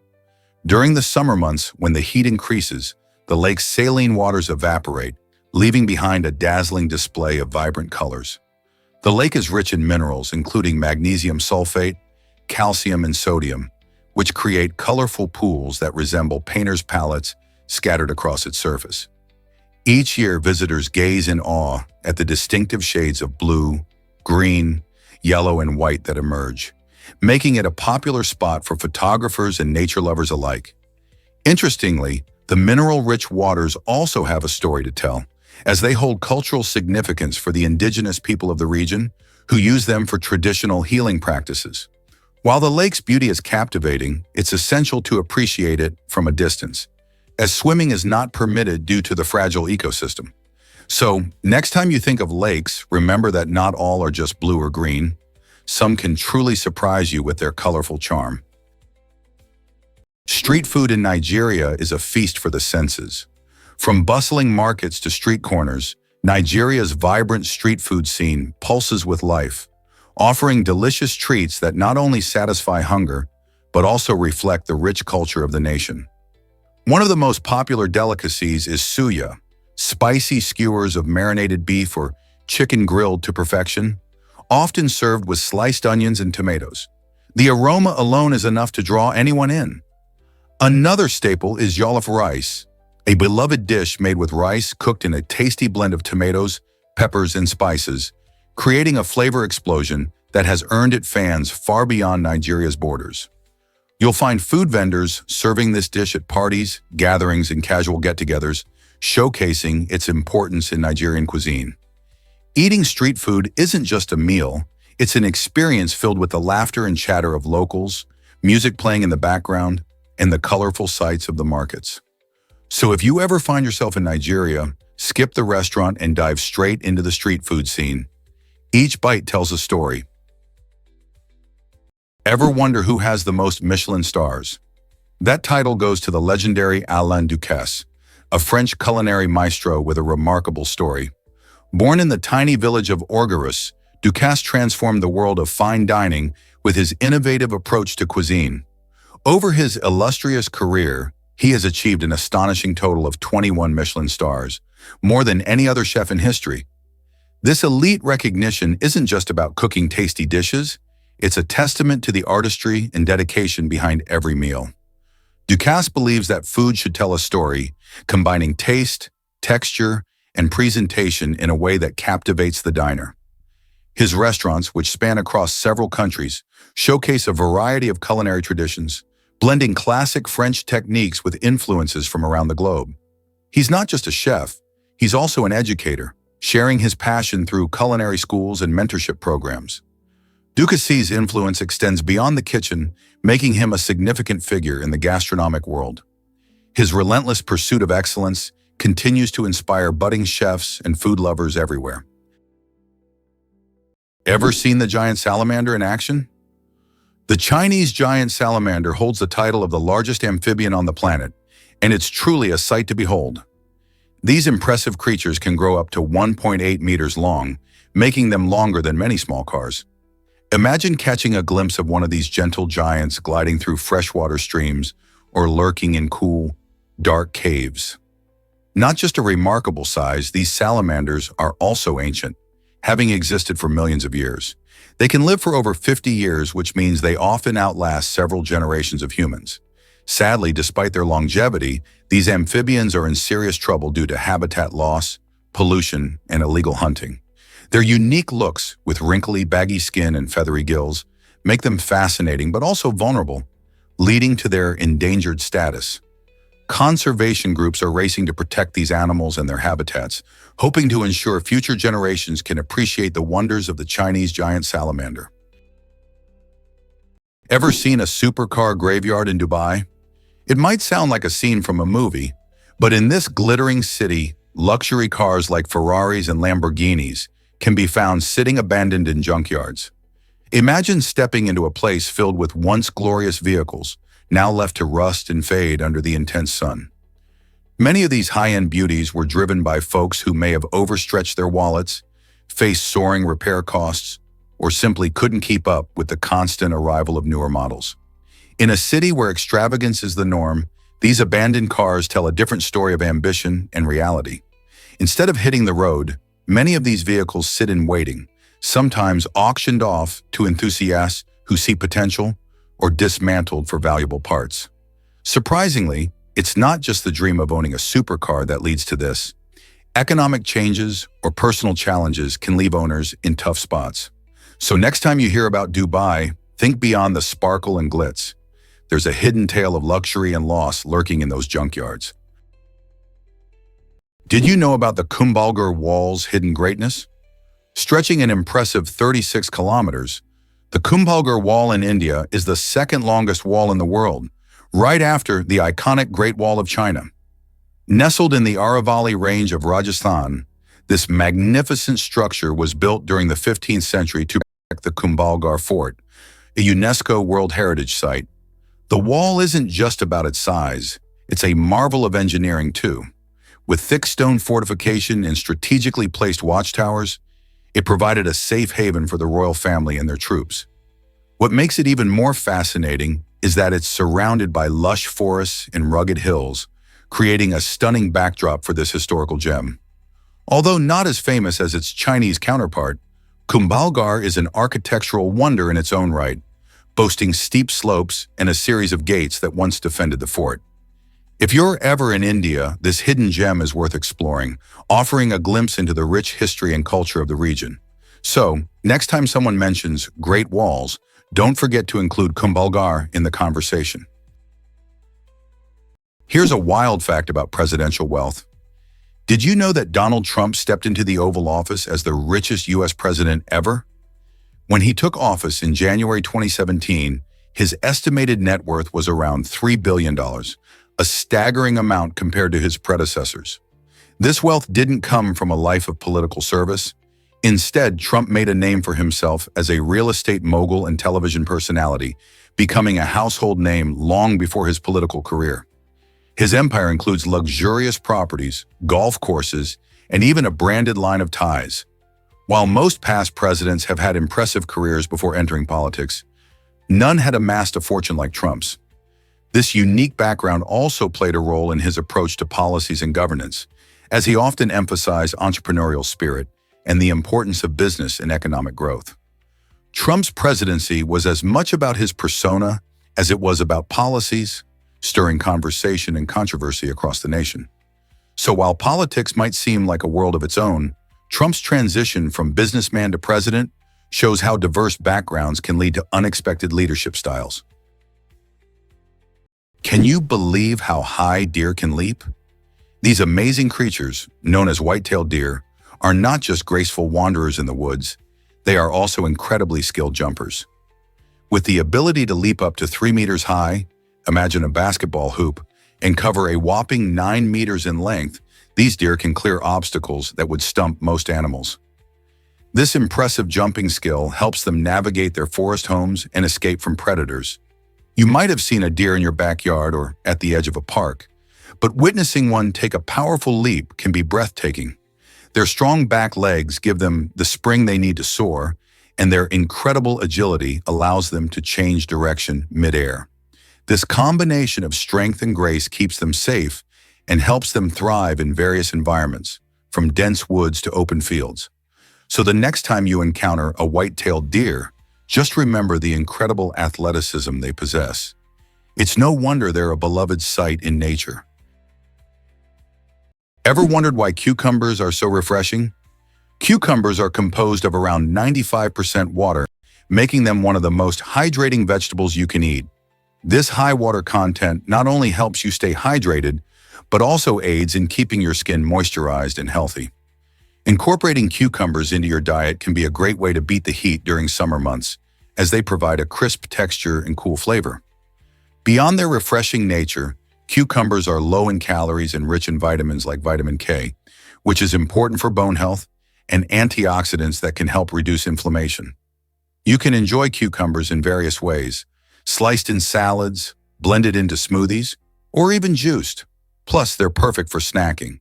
During the summer months, when the heat increases, the lake's saline waters evaporate, leaving behind a dazzling display of vibrant colors. The lake is rich in minerals, including magnesium sulfate, calcium, and sodium, which create colorful pools that resemble painters' palettes scattered across its surface. Each year, visitors gaze in awe at the distinctive shades of blue, green, yellow, and white that emerge, making it a popular spot for photographers and nature lovers alike. Interestingly, the mineral-rich waters also have a story to tell, as they hold cultural significance for the indigenous people of the region who use them for traditional healing practices. While the lake's beauty is captivating, it's essential to appreciate it from a distance, as swimming is not permitted due to the fragile ecosystem. So, next time you think of lakes, remember that not all are just blue or green. Some can truly surprise you with their colorful charm. Street food in Nigeria is a feast for the senses. From bustling markets to street corners, Nigeria's vibrant street food scene pulses with life, offering delicious treats that not only satisfy hunger, but also reflect the rich culture of the nation. One of the most popular delicacies is suya, spicy skewers of marinated beef or chicken grilled to perfection, often served with sliced onions and tomatoes. The aroma alone is enough to draw anyone in. Another staple is jollof rice, a beloved dish made with rice cooked in a tasty blend of tomatoes, peppers, and spices, creating a flavor explosion that has earned it fans far beyond Nigeria's borders. You'll find food vendors serving this dish at parties, gatherings, and casual get-togethers, showcasing its importance in Nigerian cuisine. Eating street food isn't just a meal, it's an experience filled with the laughter and chatter of locals, music playing in the background, and the colorful sights of the markets. So if you ever find yourself in Nigeria, skip the restaurant and dive straight into the street food scene. Each bite tells a story. Ever wonder who has the most Michelin stars? That title goes to the legendary Alain Ducasse, a French culinary maestro with a remarkable story. Born in the tiny village of Orgerus, Ducasse transformed the world of fine dining with his innovative approach to cuisine. Over his illustrious career, he has achieved an astonishing total of 21 Michelin stars, more than any other chef in history. This elite recognition isn't just about cooking tasty dishes, it's a testament to the artistry and dedication behind every meal. Ducasse believes that food should tell a story, combining taste, texture, and presentation in a way that captivates the diner. His restaurants, which span across several countries, showcase a variety of culinary traditions, blending classic French techniques with influences from around the globe. He's not just a chef, he's also an educator, sharing his passion through culinary schools and mentorship programs. Ducassi's influence extends beyond the kitchen, making him a significant figure in the gastronomic world. His relentless pursuit of excellence continues to inspire budding chefs and food lovers everywhere. Ever seen the giant salamander in action? The Chinese giant salamander holds the title of the largest amphibian on the planet, and it's truly a sight to behold. These impressive creatures can grow up to 1.8 meters long, making them longer than many small cars. Imagine catching a glimpse of one of these gentle giants gliding through freshwater streams or lurking in cool, dark caves. Not just a remarkable size, these salamanders are also ancient, having existed for millions of years. They can live for over 50 years, which means they often outlast several generations of humans. Sadly, despite their longevity, these amphibians are in serious trouble due to habitat loss, pollution, and illegal hunting. Their unique looks, with wrinkly, baggy skin and feathery gills, make them fascinating but also vulnerable, leading to their endangered status. Conservation groups are racing to protect these animals and their habitats, hoping to ensure future generations can appreciate the wonders of the Chinese giant salamander. Ever seen a supercar graveyard in Dubai? It might sound like a scene from a movie, but in this glittering city, luxury cars like Ferraris and Lamborghinis can be found sitting abandoned in junkyards. Imagine stepping into a place filled with once glorious vehicles, now left to rust and fade under the intense sun. Many of these high-end beauties were driven by folks who may have overstretched their wallets, faced soaring repair costs, or simply couldn't keep up with the constant arrival of newer models. In a city where extravagance is the norm, these abandoned cars tell a different story of ambition and reality. Instead of hitting the road, many of these vehicles sit in waiting, sometimes auctioned off to enthusiasts who see potential or dismantled for valuable parts. Surprisingly, it's not just the dream of owning a supercar that leads to this. Economic changes or personal challenges can leave owners in tough spots. So next time you hear about Dubai, think beyond the sparkle and glitz. There's a hidden tale of luxury and loss lurking in those junkyards. Did you know about the Kumbh Wall's hidden greatness? Stretching an impressive 36 kilometers, the Kumbh Wall in India is the second longest wall in the world, right after the iconic Great Wall of China. Nestled in the Aravalli range of Rajasthan, this magnificent structure was built during the 15th century to protect the Kumbh Fort, a UNESCO World Heritage Site. The wall isn't just about its size, it's a marvel of engineering too. With thick stone fortification and strategically placed watchtowers, it provided a safe haven for the royal family and their troops. What makes it even more fascinating is that it's surrounded by lush forests and rugged hills, creating a stunning backdrop for this historical gem. Although not as famous as its Chinese counterpart, Kumbh is an architectural wonder in its own right, boasting steep slopes and a series of gates that once defended the fort. If you're ever in India, this hidden gem is worth exploring, offering a glimpse into the rich history and culture of the region. So, next time someone mentions Great Walls, don't forget to include Kumbh in the conversation. Here's a wild fact about presidential wealth. Did you know that Donald Trump stepped into the Oval Office as the richest U.S. president ever? When he took office in January 2017, his estimated net worth was around $3 billion, a staggering amount compared to his predecessors. This wealth didn't come from a life of political service. Instead, Trump made a name for himself as a real estate mogul and television personality, becoming a household name long before his political career. His empire includes luxurious properties, golf courses, and even a branded line of ties. While most past presidents have had impressive careers before entering politics, none had amassed a fortune like Trump's. This unique background also played a role in his approach to policies and governance, as he often emphasized entrepreneurial spirit and the importance of business and economic growth. Trump's presidency was as much about his persona as it was about policies, stirring conversation and controversy across the nation. So while politics might seem like a world of its own, Trump's transition from businessman to president shows how diverse backgrounds can lead to unexpected leadership styles. Can you believe how high deer can leap? These amazing creatures, known as white-tailed deer, are not just graceful wanderers in the woods, they are also incredibly skilled jumpers. With the ability to leap up to 3 meters high, imagine a basketball hoop, and cover a whopping 9 meters in length, these deer can clear obstacles that would stump most animals. This impressive jumping skill helps them navigate their forest homes and escape from predators. You might have seen a deer in your backyard or at the edge of a park, but witnessing one take a powerful leap can be breathtaking. Their strong back legs give them the spring they need to soar, and their incredible agility allows them to change direction mid-air. This combination of strength and grace keeps them safe and helps them thrive in various environments, from dense woods to open fields. So the next time you encounter a white-tailed deer, just remember the incredible athleticism they possess. It's no wonder they're a beloved sight in nature. Ever wondered why cucumbers are so refreshing? Cucumbers are composed of around 95% water, making them one of the most hydrating vegetables you can eat. This high water content not only helps you stay hydrated, but also aids in keeping your skin moisturized and healthy. Incorporating cucumbers into your diet can be a great way to beat the heat during summer months, as they provide a crisp texture and cool flavor. Beyond their refreshing nature, cucumbers are low in calories and rich in vitamins like vitamin K, which is important for bone health, and antioxidants that can help reduce inflammation. You can enjoy cucumbers in various ways, sliced in salads, blended into smoothies, or even juiced. Plus, they're perfect for snacking.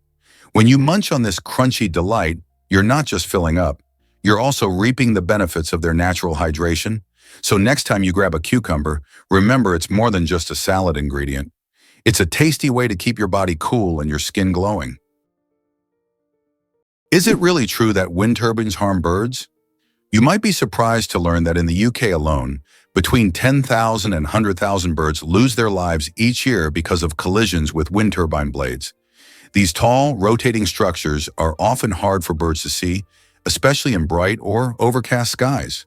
When you munch on this crunchy delight, you're not just filling up, you're also reaping the benefits of their natural hydration. So next time you grab a cucumber, remember it's more than just a salad ingredient. It's a tasty way to keep your body cool and your skin glowing. Is it really true that wind turbines harm birds? You might be surprised to learn that in the UK alone, between 10,000 and 100,000 birds lose their lives each year because of collisions with wind turbine blades. These tall, rotating structures are often hard for birds to see, especially in bright or overcast skies.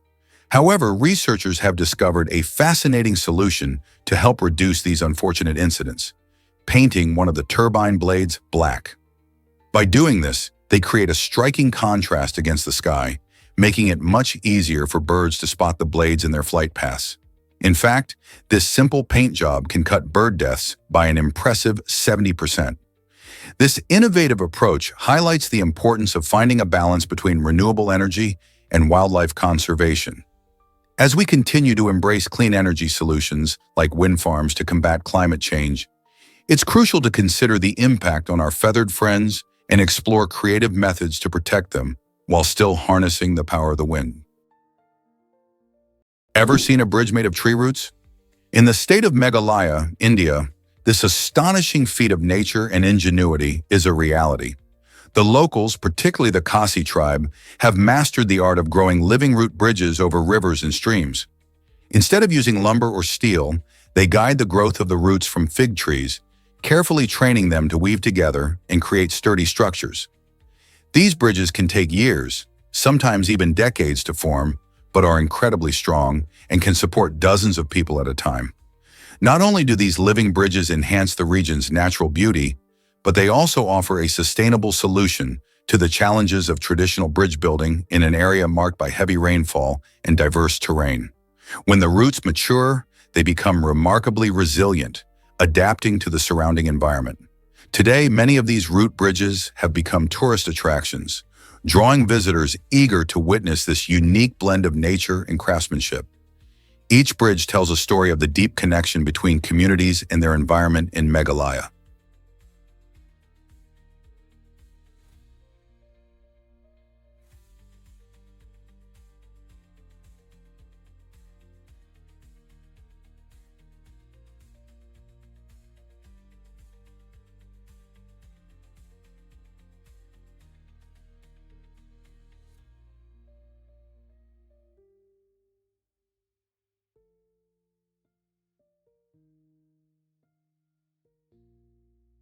However, researchers have discovered a fascinating solution to help reduce these unfortunate incidents: painting one of the turbine blades black. By doing this, they create a striking contrast against the sky, making it much easier for birds to spot the blades in their flight paths. In fact, this simple paint job can cut bird deaths by an impressive 70%. This innovative approach highlights the importance of finding a balance between renewable energy and wildlife conservation. As we continue to embrace clean energy solutions like wind farms to combat climate change, it's crucial to consider the impact on our feathered friends and explore creative methods to protect them while still harnessing the power of the wind. Ever seen a bridge made of tree roots? In the state of Meghalaya, India, this astonishing feat of nature and ingenuity is a reality. The locals, particularly the Khasi tribe, have mastered the art of growing living root bridges over rivers and streams. Instead of using lumber or steel, they guide the growth of the roots from fig trees, carefully training them to weave together and create sturdy structures. These bridges can take years, sometimes even decades to form, but are incredibly strong and can support dozens of people at a time. Not only do these living bridges enhance the region's natural beauty, but they also offer a sustainable solution to the challenges of traditional bridge building in an area marked by heavy rainfall and diverse terrain. When the roots mature, they become remarkably resilient, adapting to the surrounding environment. Today, many of these root bridges have become tourist attractions, drawing visitors eager to witness this unique blend of nature and craftsmanship. Each bridge tells a story of the deep connection between communities and their environment in Meghalaya.